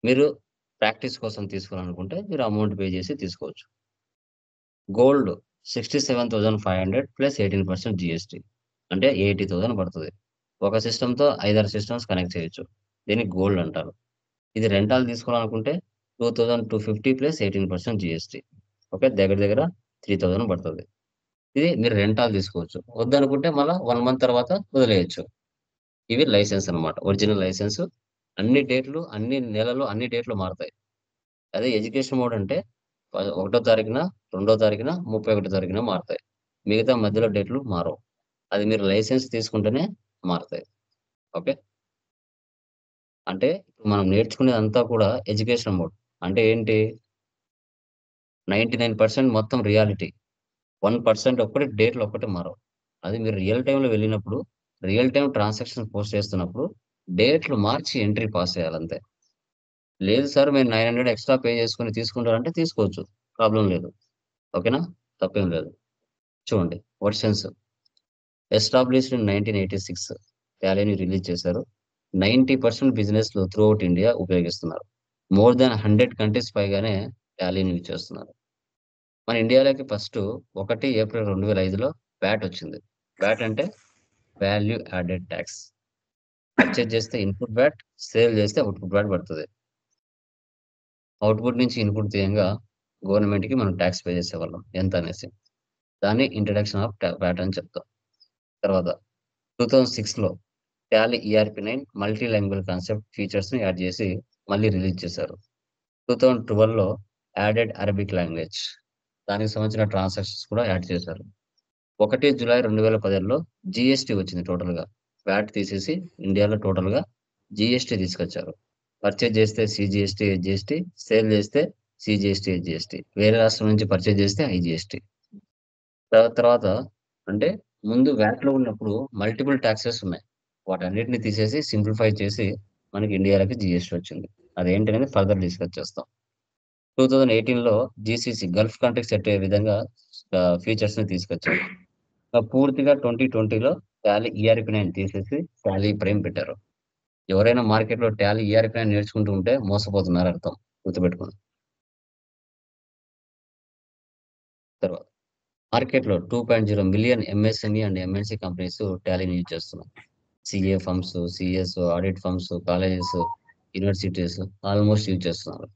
మీరు ప్రాక్టీస్ కోసం తీసుకోవాలనుకుంటే మీరు అమౌంట్ పే చేసి తీసుకోవచ్చు. గోల్డ్ 67,500 ప్లస్ 18% జిఎస్టీ అంటే 80,000 పడుతుంది. ఒక సిస్టంతో 5-6 సిస్టమ్స్ కనెక్ట్ చేయొచ్చు. దీన్ని గోల్డ్ అంటారు. ఇది రెంటాల్ తీసుకోవాలనుకుంటే 2,250 ప్లస్ 18% జిఎస్టీ ఓకే, దగ్గర దగ్గర 3,000 పడుతుంది. ఇది మీరు రెంటాల్ తీసుకోవచ్చు. వద్దనుకుంటే మళ్ళీ 1 మంత్ తర్వాత వదిలేయచ్చు. ఇవి లైసెన్స్ అన్నమాట, ఒరిజినల్ లైసెన్స్. అన్ని డేట్లు, అన్ని నెలలు, అన్ని డేట్లు మారుతాయి. అదే ఎడ్యుకేషన్ మోడ్ అంటే 1వ తారీఖున, 2వ తారీఖున, 31వ తారీఖున మారుతాయి. మిగతా మధ్యలో డేట్లు మారవు. అది మీరు లైసెన్స్ తీసుకుంటేనే మారుతాయి. ఓకే, అంటే ఇప్పుడు మనం నేర్చుకునేదంతా కూడా ఎడ్యుకేషన్ మోడ్. అంటే ఏంటి, 99% మొత్తం రియాలిటీ, 1% ఒక్కటి డేట్లు ఒక్కటి మారవు. అది మీరు రియల్ టైంలో వెళ్ళినప్పుడు, రియల్ టైం ట్రాన్సాక్షన్ పోస్ట్ చేస్తున్నప్పుడు డేట్లు మార్చి ఎంట్రీ పాస్ చేయాలంతే. లేదు సార్ మేము 900 ఎక్స్ట్రా పే చేసుకొని తీసుకుంటారంటే తీసుకోవచ్చు, ప్రాబ్లం లేదు. ఓకేనా, తప్పేం లేదు. చూడండి వర్షన్స్ ఎస్టాబ్లిష్డ్ ఇన్ 1986 టాలీని రిలీజ్ చేశారు. 90% బిజినెస్లు త్రూ అవుట్ ఇండియా ఉపయోగిస్తున్నారు. మోర్ దాన్ 100 కంట్రీస్ పైగానే టాలీని యూజ్ చేస్తున్నారు. మన ఇండియాలోకి ఫస్ట్ 1 ఏప్రిల్ 2005లో వ్యాట్ వచ్చింది. వ్యాట్ అంటే వాల్యూ యాడెడ్ ట్యాక్స్. పర్చేజ్ చేస్తే ఇన్పుట్ వ్యాట్, సేల్ చేస్తే అవుట్పుట్ వ్యాట్ పడుతుంది. అవుట్పుట్ నుంచి ఇన్పుట్ తీయంగా గవర్నమెంట్కి మనం ట్యాక్స్ పే చేసేవాళ్ళం ఎంత అనేసి. దాన్ని ఇంట్రడక్షన్ ఆఫ్ వ్యాట్ అని చెప్తాం. తర్వాత 2006లో Tally ERP9 multi language concept ఫీచర్స్ని యాడ్ చేసి మళ్ళీ రిలీజ్ చేశారు. 2012లో యాడెడ్ అరబిక్ లాంగ్వేజ్, దానికి సంబంధించిన ట్రాన్సాక్షన్స్ కూడా యాడ్ చేశారు. 1 జూలై 2010లో జిఎస్టీ వచ్చింది. టోటల్గా వ్యాట్ తీసేసి ఇండియాలో టోటల్గా జిఎస్టీ తీసుకొచ్చారు. పర్చేజ్ చేస్తే సిజిఎస్టీ, హెచ్జిఎస్టీ, సేల్ చేస్తే సిజిఎస్టీ, హెచ్జిఎస్టీ, వేరే రాష్ట్రం నుంచి పర్చేజ్ చేస్తే ఐజిఎస్టీ. తర్వాత అంటే ముందు వ్యాట్లో ఉన్నప్పుడు మల్టిపుల్ ట్యాక్సెస్ ఉన్నాయి, వాటన్నిటిని తీసేసి సింప్లిఫై చేసి మనకి ఇండియాలోకి జిఎస్టీ వచ్చింది. అదేంటనేది ఫర్దర్ డిస్కస్ చేస్తాం. 2018లో జీసీసీ గల్ఫ్ కంట్రీకి సెట్ అయ్యే విధంగా ఫీచర్స్ని తీసుకొచ్చారు. పూర్తిగా 2020లో టాలీ ERP9 తీసేసి టాలీ ప్రైమ్ పెట్టారు. ఎవరైనా మార్కెట్లో టాలీ ERP9 నేర్చుకుంటూ ఉంటే మోసపోతున్నారు అర్థం, గుర్తుపెట్టుకోండి. తర్వాత మార్కెట్లో 2.0 million MSME and MNC companies టాలీని యూజ్ చేస్తున్నాయి. CA firms, CS, audit firms, colleges, universities almost use చేస్తున్నారు.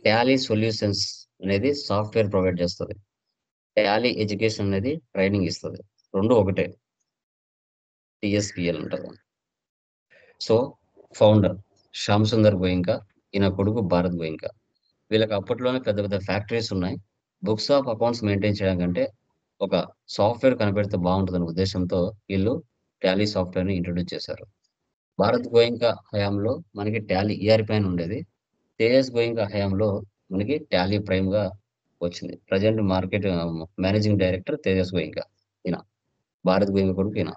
టాలీ సొల్యూషన్స్ అనేది సాఫ్ట్వేర్ ప్రొవైడ్ చేస్తుంది. టాలీ ఎడ్యుకేషన్ అనేది ట్రైనింగ్ ఇస్తుంది. రెండు ఒకటే, టిఎస్పిఎల్ ఉంటుంది. సో ఫౌండర్ శ్యామ్ సుందర్ గోయింకా, ఈయన కొడుకు భారత్ గోయింకా. వీళ్ళకి అప్పట్లోనే పెద్ద పెద్ద ఫ్యాక్టరీస్ ఉన్నాయి. బుక్స్ ఆఫ్ అకౌంట్స్ మెయింటైన్ చేయడం కంటే ఒక సాఫ్ట్వేర్ కనిపెడితే బాగుంటుందనే ఉద్దేశంతో వీళ్ళు టాలీ సాఫ్ట్వేర్ని ఇంట్రొడ్యూస్ చేశారు. భారత్ గోయింకా హయాంలో మనకి టాలీ ERP9 ఉండేది. తేజస్ గోయింకా హయాంలో మనకి టాలీ ప్రైమ్ గా వచ్చింది. Present market managing director Tejas Goenka, ఈయన భారత్ గోయింకా కొడుకు ఈయన.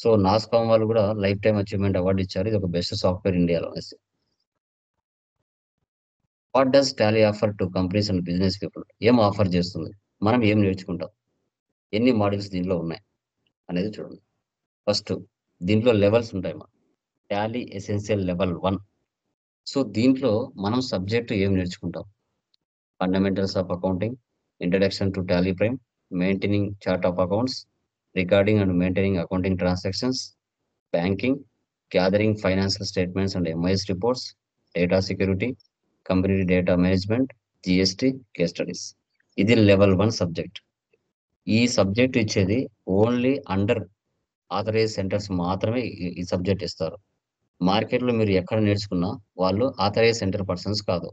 సో నాస్కామ్ వాళ్ళు కూడా లైఫ్ టైమ్ అచీవ్మెంట్ అవార్డు ఇచ్చారు, ఇది ఒక బెస్ట్ సాఫ్ట్వేర్ ఇండియాలో అనేసి. What does Tally offer to companies and business people? ఏం ఆఫర్ చేస్తుంది, మనం ఏం నేర్చుకుంటాం, ఎన్ని మాడ్యూల్స్ దీంట్లో ఉన్నాయి అనేది చూడండి. ఫస్ట్ దీంట్లో లెవెల్స్ ఉంటాయి. మన టాలీ ఎసెన్షియల్ లెవెల్ 1. సో దీంట్లో మనం సబ్జెక్ట్ ఏం నేర్చుకుంటాం, fundamentals of accounting, introduction to Tally prime, maintaining chart of accounts, recording and maintaining accounting transactions, banking, gathering financial statements and MIS reports, data security, company data management, GST, case studies. ఇది level 1 subject. ఈ subject ఇచ్చేది only under authorise centres మాత్రమే ఈ subject ఇస్తారు. మార్కెట్లో మీరు ఎక్కడ నేర్చుకున్నా వాళ్ళు ఆథరైజ్ సెంటర్ పర్సన్స్ కాదు.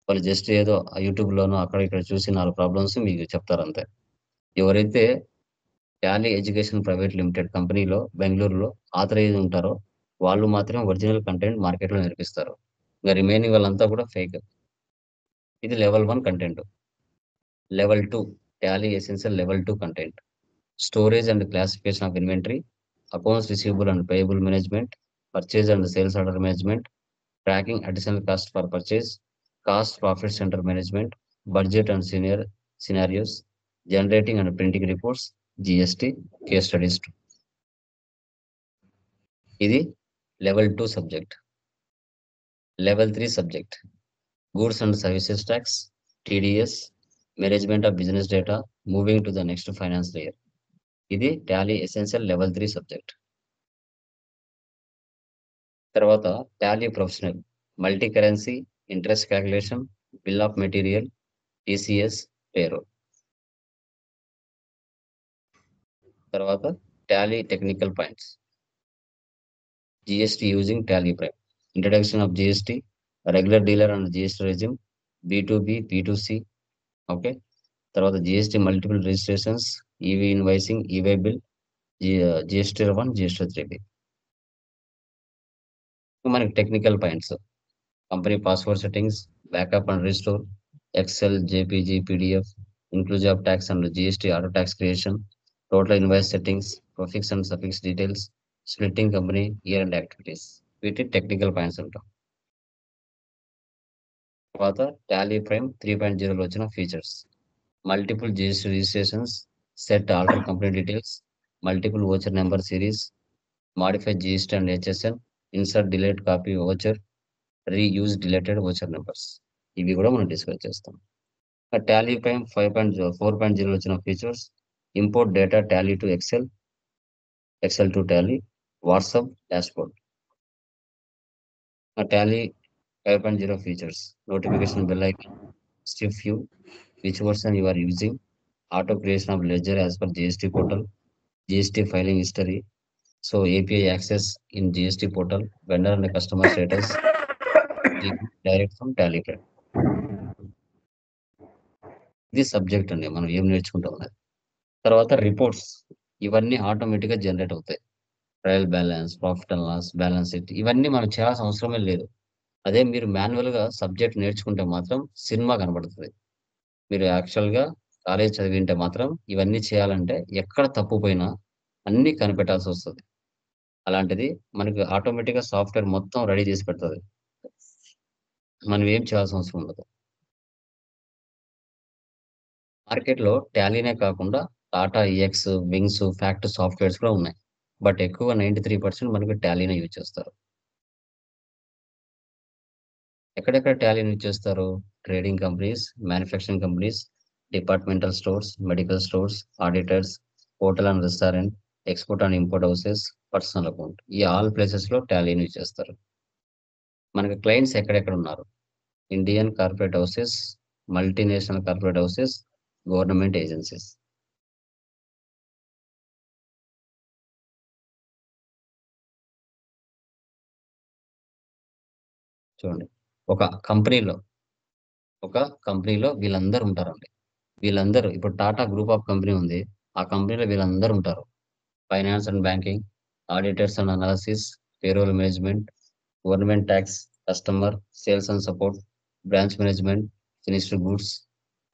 వాళ్ళు జస్ట్ ఏదో యూట్యూబ్లోనో అక్కడ ఇక్కడ చూసి 4 ప్రాబ్లమ్స్ మీకు చెప్తారు అంతే. ఎవరైతే టాలీ ఎడ్యుకేషన్ ప్రైవేట్ లిమిటెడ్ కంపెనీలో బెంగళూరులో ఆథరైజ్ ఉంటారో వాళ్ళు మాత్రం ఒరిజినల్ కంటెంట్ మార్కెట్లో నేర్పిస్తారు. ఇంకా రిమైనింగ్ వాళ్ళంతా కూడా ఫేక్. ఇది level 1 content. Level 2 Tally essential level 2 content. Storage and classification of inventory, accounts receivable and payable management, purchase and sales order management, tracking additional cost for purchase, cost profit centre management, budget and scenarios, generating and printing reports, GST, case studies. ఇది level 2 subject. Level 3 subject goods and services tax, TDS, management of business data, moving to the next financial year. ఇది Tally essential level 3 subject. తర్వాత Tally professional, multi currency, interest calculation, bill of material, TCS, payroll. తర్వాత Tally technical points. GST using Tally Prime, introduction of GST, regular dealer and GST regime, B2B, P2C, okay. తర్వాత GST multiple registrations, EV invoicing, EV bill, GST1, GST3B. మనకి technical points, company password settings, backup and restore, Excel, JPG, PDF, inclusive of tax and GST auto tax creation, total invoice settings, prefix and suffix details, splitting company year and activities. వీటి technical points ఉంటాం. తర్వాత Tally Prime 3.0లో వచ్చిన features, multiple GST registrations, set alter company details, multiple voucher number series, modify GST and HSN, insert delete copy voucher, reuse deleted voucher numbers. ఇవి కూడా మనం discuss చేస్తాం. Tally Prime 4.0 వచ్చిన features, import data Tally to Excel to Tally, WhatsApp dashboard. Tally 5.0 features, notification bell icon, stiff view, which version you are using, auto creation of ledger as per GST portal, GST filing history, so API access in GST portal, vendor and customer status, direct from Tally Prime. ఇది subject అండి, మనం ఏం నేర్చుకుంటాం. తర్వాత reports, ఇవన్నీ ఆటోమేటిక్గా generate అవుతాయి. Trial balance, profit and loss, balance sheet, ఇవన్నీ మనం చేయాల్సిన అవసరమే లేదు. అదే మీరు మాన్యువల్గా సబ్జెక్ట్ నేర్చుకుంటే మాత్రం సినిమా కనబడుతుంది. మీరు యాక్చువల్గా కాలేజ్ చదివింటే మాత్రం ఇవన్నీ చేయాలంటే ఎక్కడ తప్పు పోయినా అన్నీ కనిపెట్టాల్సి వస్తుంది. అలాంటిది మనకి ఆటోమేటిక్గా సాఫ్ట్వేర్ మొత్తం రెడీ చేసి పెడుతుంది. మనం ఏం చేయాల్సిన అవసరం ఉండదు. మార్కెట్లో టాలీనే కాకుండా Tata EX, wings, fact softwares కూడా ఉన్నాయి. బట్ ఎక్కువ 93% మనకి టాలీనే యూజ్ చేస్తారు. ఎక్కడెక్కడ టాలీని యూజ్ చేస్తారు? Trading companies, manufacturing companies, departmental stores, medical stores, auditors, hotel and restaurant, export and import houses, personal account, ఈ ఆల్ ప్లేసెస్లో టాలీని యూజ్ చేస్తారు. మనకి క్లయింట్స్ ఎక్కడెక్కడ ఉన్నారు? Indian corporate houses, multinational corporate houses, government agencies. చూడండి, ఒక కంపెనీలో వీళ్ళందరూ ఉంటారండి. వీళ్ళందరూ ఇప్పుడు టాటా గ్రూప్ ఆఫ్ కంపెనీ ఉంది, ఆ కంపెనీలో వీళ్ళందరూ ఉంటారు. Finance and banking, auditors and analysis, payroll management, government tax, customer, sales and support, branch management, finished goods,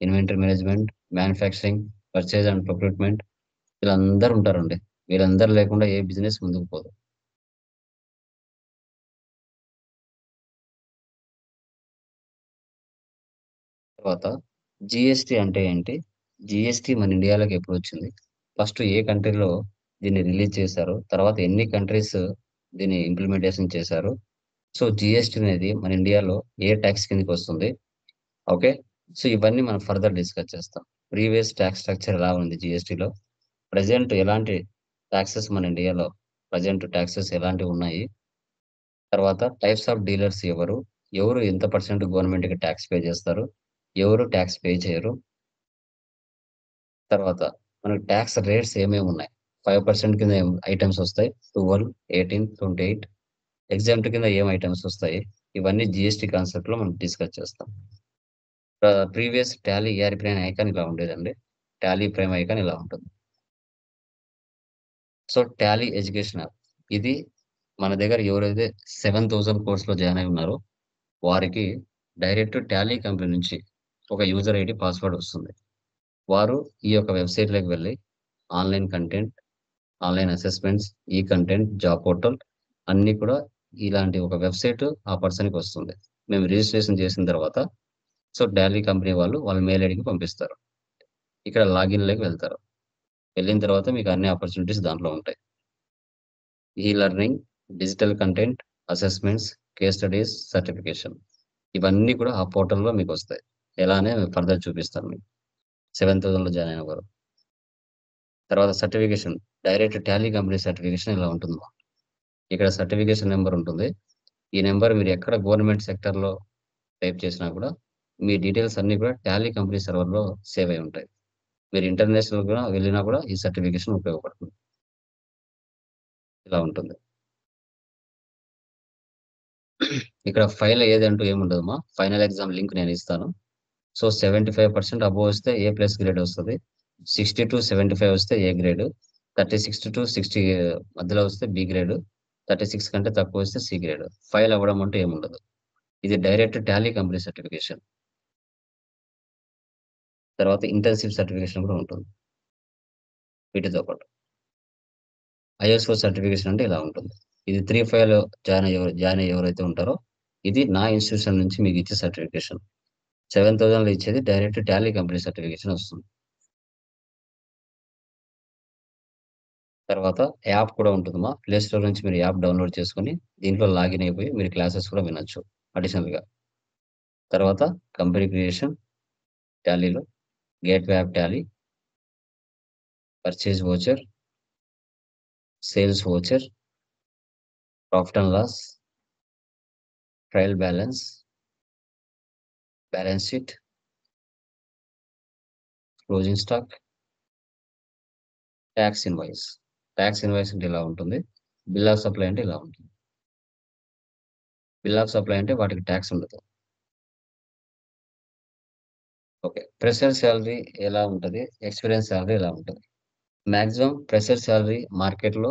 inventory management, manufacturing, purchase and procurement, వీళ్ళందరూ ఉంటారండి. వీళ్ళందరూ లేకుండా ఏ బిజినెస్ ముందుకు పోదు. తర్వాత జిఎస్టి అంటే ఏంటి? జిఎస్టి మన ఇండియాలోకి ఎప్పుడు వచ్చింది? ఫస్ట్ ఏ కంట్రీలో దీన్ని రిలీజ్ చేశారు? తర్వాత ఎన్ని కంట్రీస్ దీన్ని ఇంప్లిమెంటేషన్ చేశారు? సో జిఎస్టి అనేది మన ఇండియాలో ఏ ట్యాక్స్ కిందకి వస్తుంది? ఓకే, సో ఇవన్నీ మనం ఫర్దర్ డిస్కస్ చేస్తాం. ప్రీవియస్ ట్యాక్స్ స్ట్రక్చర్ ఎలా ఉంది జిఎస్టిలో, ప్రజెంట్ ఎలాంటి ట్యాక్సెస్ మన ఇండియాలో ప్రజెంట్ ట్యాక్సెస్ ఎలాంటివి ఉన్నాయి, తర్వాత టైప్స్ ఆఫ్ డీలర్స్ ఎవరు, ఎవరు ఎంత పర్సెంట్ గవర్నమెంట్కి ట్యాక్స్ పే చేస్తారు, ఎవరు ట్యాక్స్ పే చేయరు, తర్వాత మనకు ట్యాక్స్ రేట్స్ ఏమేమి ఉన్నాయి, 5% కింద ఏం ఐటమ్స్ వస్తాయి, 12, 18, 28, ఎగ్జామ్ట్ కింద ఏం ఐటమ్స్ వస్తాయి, ఇవన్నీ జిఎస్టీ కాన్సెప్ట్ లో మనం డిస్కస్ చేస్తాం. Previous Tally ER Prime icon ఇలా ఉండేదండి, టాలీ ప్రైమ్ ఐకాన్ ఇలా ఉంటుంది. సో టాలీ ఎడ్యుకేషన్ యాప్, ఇది మన దగ్గర ఎవరైతే 7,000 కోర్సులో జాయిన్ అయి ఉన్నారో వారికి డైరెక్ట్ టాలీ కంపెనీ నుంచి ఒక యూజర్ ఐడి పాస్వర్డ్ వస్తుంది. వారు ఈ యొక్క వెబ్సైట్లోకి వెళ్ళి ఆన్లైన్ కంటెంట్, ఆన్లైన్ అసెస్మెంట్స్, ఈ కంటెంట్, జాబ్ పోర్టల్ అన్నీ కూడా ఇలాంటి ఒక వెబ్సైట్ ఆ పర్సన్కి వస్తుంది. మేము రిజిస్ట్రేషన్ చేసిన తర్వాత సో టాలీ కంపెనీ వాళ్ళు వాళ్ళ మెయిల్ ఐడికి పంపిస్తారు. ఇక్కడ లాగిన్లోకి వెళ్తారు. వెళ్ళిన తర్వాత మీకు అన్ని ఆపర్చునిటీస్ దాంట్లో ఉంటాయి. ఈ learning, digital content, assessments, case studies, certification ఇవన్నీ కూడా ఆ పోర్టల్లో మీకు వస్తాయి. ఎలానే ఫర్దర్ చూపిస్తాను మీకు 7,000లో జాయిన్ అయిన వారు. తర్వాత certification, direct Tally company certification ఇలా ఉంటుంది. ఇక్కడ సర్టిఫికేషన్ నెంబర్ ఉంటుంది. ఈ నెంబర్ మీరు ఎక్కడ గవర్నమెంట్ సెక్టర్లో టైప్ చేసినా కూడా మీ డీటెయిల్స్ అన్ని కూడా టాలీ కంపెనీ సర్వర్లో సేవ్ అయి ఉంటాయి. మీరు ఇంటర్నేషనల్ కూడా వెళ్ళినా కూడా ఈ సర్టిఫికేషన్ ఉపయోగపడుతుంది. ఇలా ఉంటుంది. ఇక్కడ ఫైల్ ఏది అంటూ ఏముండదమ్మా, ఫైనల్ ఎగ్జామ్ లింక్ నేను ఇస్తాను. సో 75% అబోవ్ వస్తే ఏ ప్లస్ గ్రేడ్ వస్తుంది, 60 to 75 వస్తే ఏ గ్రేడ్, 36 to 60 మధ్యలో వస్తే బి గ్రేడ్, 36 కంటే తక్కువ వస్తే సి గ్రేడ్. ఫైల్ అవ్వడం అంటే ఏముండదు. ఇది డైరెక్ట్ టాలీ కంపెనీ సర్టిఫికేషన్. తర్వాత ఇంటెన్సివ్ సర్టిఫికేషన్ కూడా ఉంటుంది వీటితో పాటు. ఐఎస్ఓ సర్టిఫికేషన్ అంటే ఇలా ఉంటుంది. ఇది 3-5 జాయిన్ అయ్యి ఎవరైతే ఉంటారో ఇది నా ఇన్స్టిట్యూషన్ నుంచి మీకు ఇచ్చే సర్టిఫికేషన్. 7,000లో ఇచ్చేది డైరెక్ట్ టాలీ కంపెనీ సర్టిఫికేషన్ వస్తుంది. తర్వాత యాప్ కూడా ఉంటుందమ్మా. ప్లే స్టోర్ నుంచి మీరు యాప్ డౌన్లోడ్ చేసుకొని దీంట్లో లాగిన్ అయిపోయి మీరు క్లాసెస్ కూడా వినొచ్చు అడిషనల్గా. తర్వాత కంపెనీ క్రియేషన్ టాలీలో, gateway of Tally, purchase voucher, sales voucher, profit and loss, trial balance, balance sheet, closing stock, tax invoice. Tax invoice అంటే ఇలా ఉంటుంది. బిల్ ఆఫ్ సప్లై అంటే ఇలా ఉంటుంది. బిల్ ఆఫ్ సప్లై అంటే వాటికి ట్యాక్స్ ఉండదు. ఓకే, ప్రెషర్ శాలరీ ఎలా ఉంటుంది, ఎక్స్పీరియన్స్ శాలరీ ఎలా ఉంటుంది. మాక్సిమం ప్రెషర్ శాలరీ మార్కెట్లో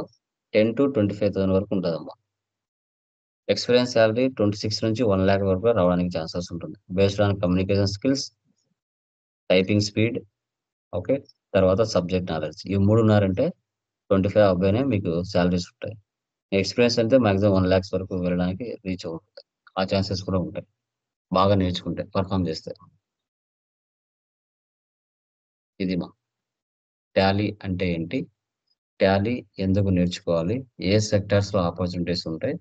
10 to 25,000 వరకు ఉంటుందమ్మా. ఎక్స్పీరియన్స్ శాలరీ 26 నుంచి 1 lakh వరకు రావడానికి ఛాన్సెస్ ఉంటుంది based on communication skills, typing speed, okay, తర్వాత సబ్జెక్ట్ నాలెడ్జ్. ఈ 3 ఉన్నారంటే 25 అబ్బాయినే మీకు శాలరీస్ ఉంటాయి. ఎక్స్పీరియన్స్ అంటే మాక్సిమం 1 lakhs వరకు వెళ్ళడానికి రీచ్ అవుతుంది. ఆ ఛాన్సెస్ కూడా ఉంటాయి బాగా నేర్చుకుంటే, పర్ఫామ్ చేస్తే. ఇది మా టాలీ అంటే ఏంటి, టాలీ ఎందుకు నేర్చుకోవాలి, ఏ సెక్టార్స్లో ఆపర్చునిటీస్ ఉంటాయి,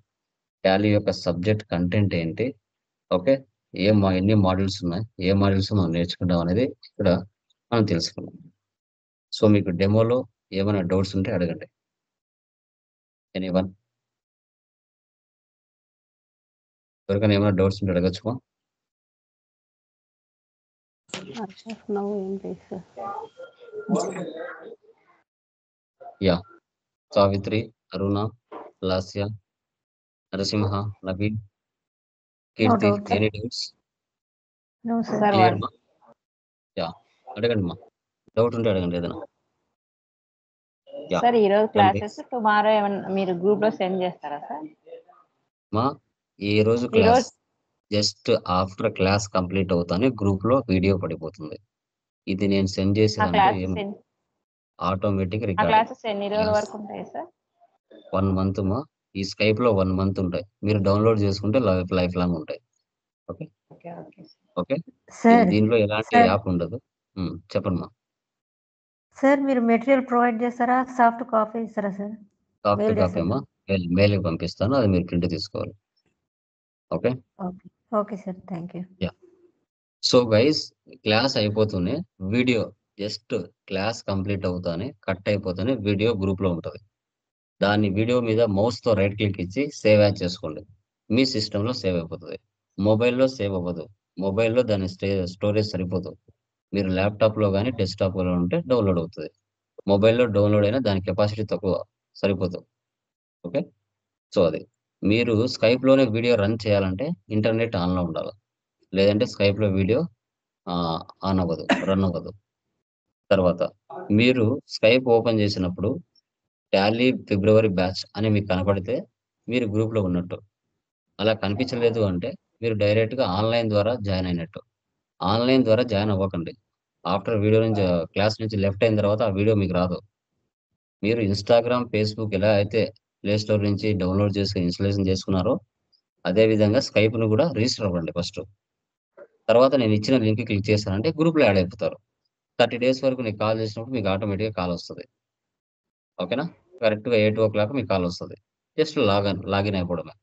టాలీ యొక్క సబ్జెక్ట్ కంటెంట్ ఏంటి, ఓకే, ఎన్ని మాడ్యూల్స్ ఉన్నాయి, ఏ మాడ్యూల్స్ మనం నేర్చుకుంటాం అనేది ఇక్కడ మనం తెలుసుకున్నాం. సో మీకు డెమోలో ఏమైనా డౌట్స్ ఉంటే అడగండి. ఎనీవన్, ఎవరికైనా ఏమైనా డౌట్స్ ఉంటే అడగచ్చుమా. నో ఏం లేదు సార్. యా, సావిత్రి, అరుణ, లాస్య, నరసింహ, నవీన్, కీర్తి, doubt, sir. Any doubts? No, sir. Clear మా? యా, అడగండి మా, డౌట్ ఉంటే అడగండి ఏదైనా. యా, సార్ ఈరోజు రండి. క్లాసెస్ టుమారో ఏమన్నా మీరు గ్రూప్ లో సెండ్ చేస్తారా సార్? మా ఈ రోజు class just after class complete అవుతానే గ్రూప్ లో వీడియో పడిపోతుంది. ఇది నేను సెండ్ ఆ చేసేదంటే క్లాసెస్ ఆటోమేటిక్ ఆ రికార్డ్ క్లాసెస్ ఎన్ని రోజుల వరకు ఉంటాయి సార్? 1 month మా. ఈ స్కైప్ లో 1 month ఉంటాయి. మీరు డౌన్లోడ్ చేసుకుంటే లైఫ్ లాంగ్ ఉంటాయి. Okay okay okay okay. Sir, దీంట్లో ఎలాంటి sir. యాప్ ఉండదు. చెప్పండి మా. సార్ మీరు మెటీరియల్ ప్రొవైడ్ చేస్తారా, సాఫ్ట్ కాపీ ఇస్తారా సార్? సాఫ్ట్ Mail కాపీ అమ్మా, మెయిల్ పంపిస్తాను, అది మీరు ప్రింట్ తీసుకోవాలి. Okay okay okay sir, thank you. So guys, class అయిపోతూనే వీడియో, జస్ట్ క్లాస్ కంప్లీట్ అవుతానే కట్ అయిపోతానే వీడియో గ్రూప్ లో ఉంటుంది. దాన్ని వీడియో మీద మౌస్తో రైట్ క్లిక్ ఇచ్చి సేవ్ యాజ్ చేసుకోండి. మీ సిస్టంలో సేవ్ అయిపోతుంది. మొబైల్లో సేవ్ అవ్వదు. మొబైల్లో దాని స్టోరేజ్ సరిపోదు. మీరు ల్యాప్టాప్లో కానీ డెస్క్టాప్లో ఉంటే డౌన్లోడ్ అవుతుంది. మొబైల్లో డౌన్లోడ్ అయినా దాని కెపాసిటీ తక్కువ, సరిపోదు. ఓకే, సో అది మీరు స్కైప్లోనే వీడియో రన్ చేయాలంటే ఇంటర్నెట్ ఆన్లో ఉండాలి. లేదంటే స్కైప్లో వీడియో ఆన్ అవ్వదు, రన్ అవ్వదు. తర్వాత మీరు స్కైప్ ఓపెన్ చేసినప్పుడు టాలీ ఫిబ్రవరి బ్యాచ్ అని మీకు కనపడితే మీరు గ్రూప్లో ఉన్నట్టు. అలా కనిపించలేదు అంటే మీరు డైరెక్ట్గా ఆన్లైన్ ద్వారా జాయిన్ అయినట్టు. ఆన్లైన్ ద్వారా జాయిన్ అవ్వకండి. ఆఫ్టర్ వీడియో నుంచి క్లాస్ నుంచి లెఫ్ట్ అయిన తర్వాత ఆ వీడియో మీకు రాదు. మీరు ఇన్స్టాగ్రామ్, ఫేస్బుక్ ఎలా అయితే ప్లే స్టోర్ నుంచి డౌన్లోడ్ చేసి ఇన్స్టాలేషన్ చేసుకున్నారో అదే విధంగా స్కైప్ను కూడా రిజిస్టర్ అవ్వండి ఫస్ట్. తర్వాత నేను ఇచ్చిన లింక్ క్లిక్ చేశానంటే గ్రూప్లో యాడ్ అయిపోతారు. 30 days వరకు నీకు కాల్ చేసినప్పుడు మీకు ఆటోమేటిక్గా కాల్ వస్తుంది. ఓకేనా, కరెక్ట్గా 8 o'clock మీకు కాల్ వస్తుంది. జస్ట్ లాగిన్ అయిపోవడమే.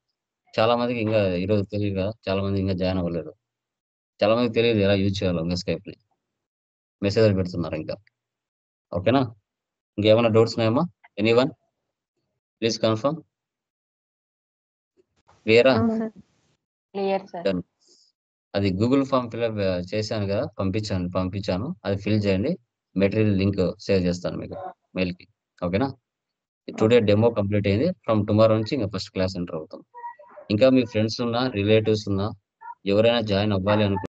చాలా మందికి ఇంకా ఈరోజు తెలియదు కదా, చాలా మంది ఇంకా జాయిన్ అవ్వలేదు. చాలా మందికి తెలియదు ఎలా యూజ్ చేయాలో ఇంకా స్కైప్ని. మెసేజ్లు పెడుతున్నారు ఇంకా. ఓకేనా, ఇంకేమైనా డౌట్స్ ఉన్నాయమ్మా? Anyone please confirm. క్లియరా? అవును సార్. Clear sir. డన్. అది గూగుల్ ఫామ్ ఫిల్అప్ చేశాను కదా, పంపించాను. అది ఫిల్ చేయండి. మెటీరియల్ లింక్ షేర్ చేస్తాను మీకు మెయిల్కి. ఓకేనా, టుడే డెమో కంప్లీట్ అయింది. ఫ్రమ్ టుమారో నుంచి ఇంకా ఫస్ట్ క్లాస్ ఎంటర్ అవుతాం. ఇంకా మీ ఫ్రెండ్స్ ఉన్నా, రిలేటివ్స్ ఉన్నా, ఎవరైనా జాయిన్ అవ్వాలి అనుకుంటే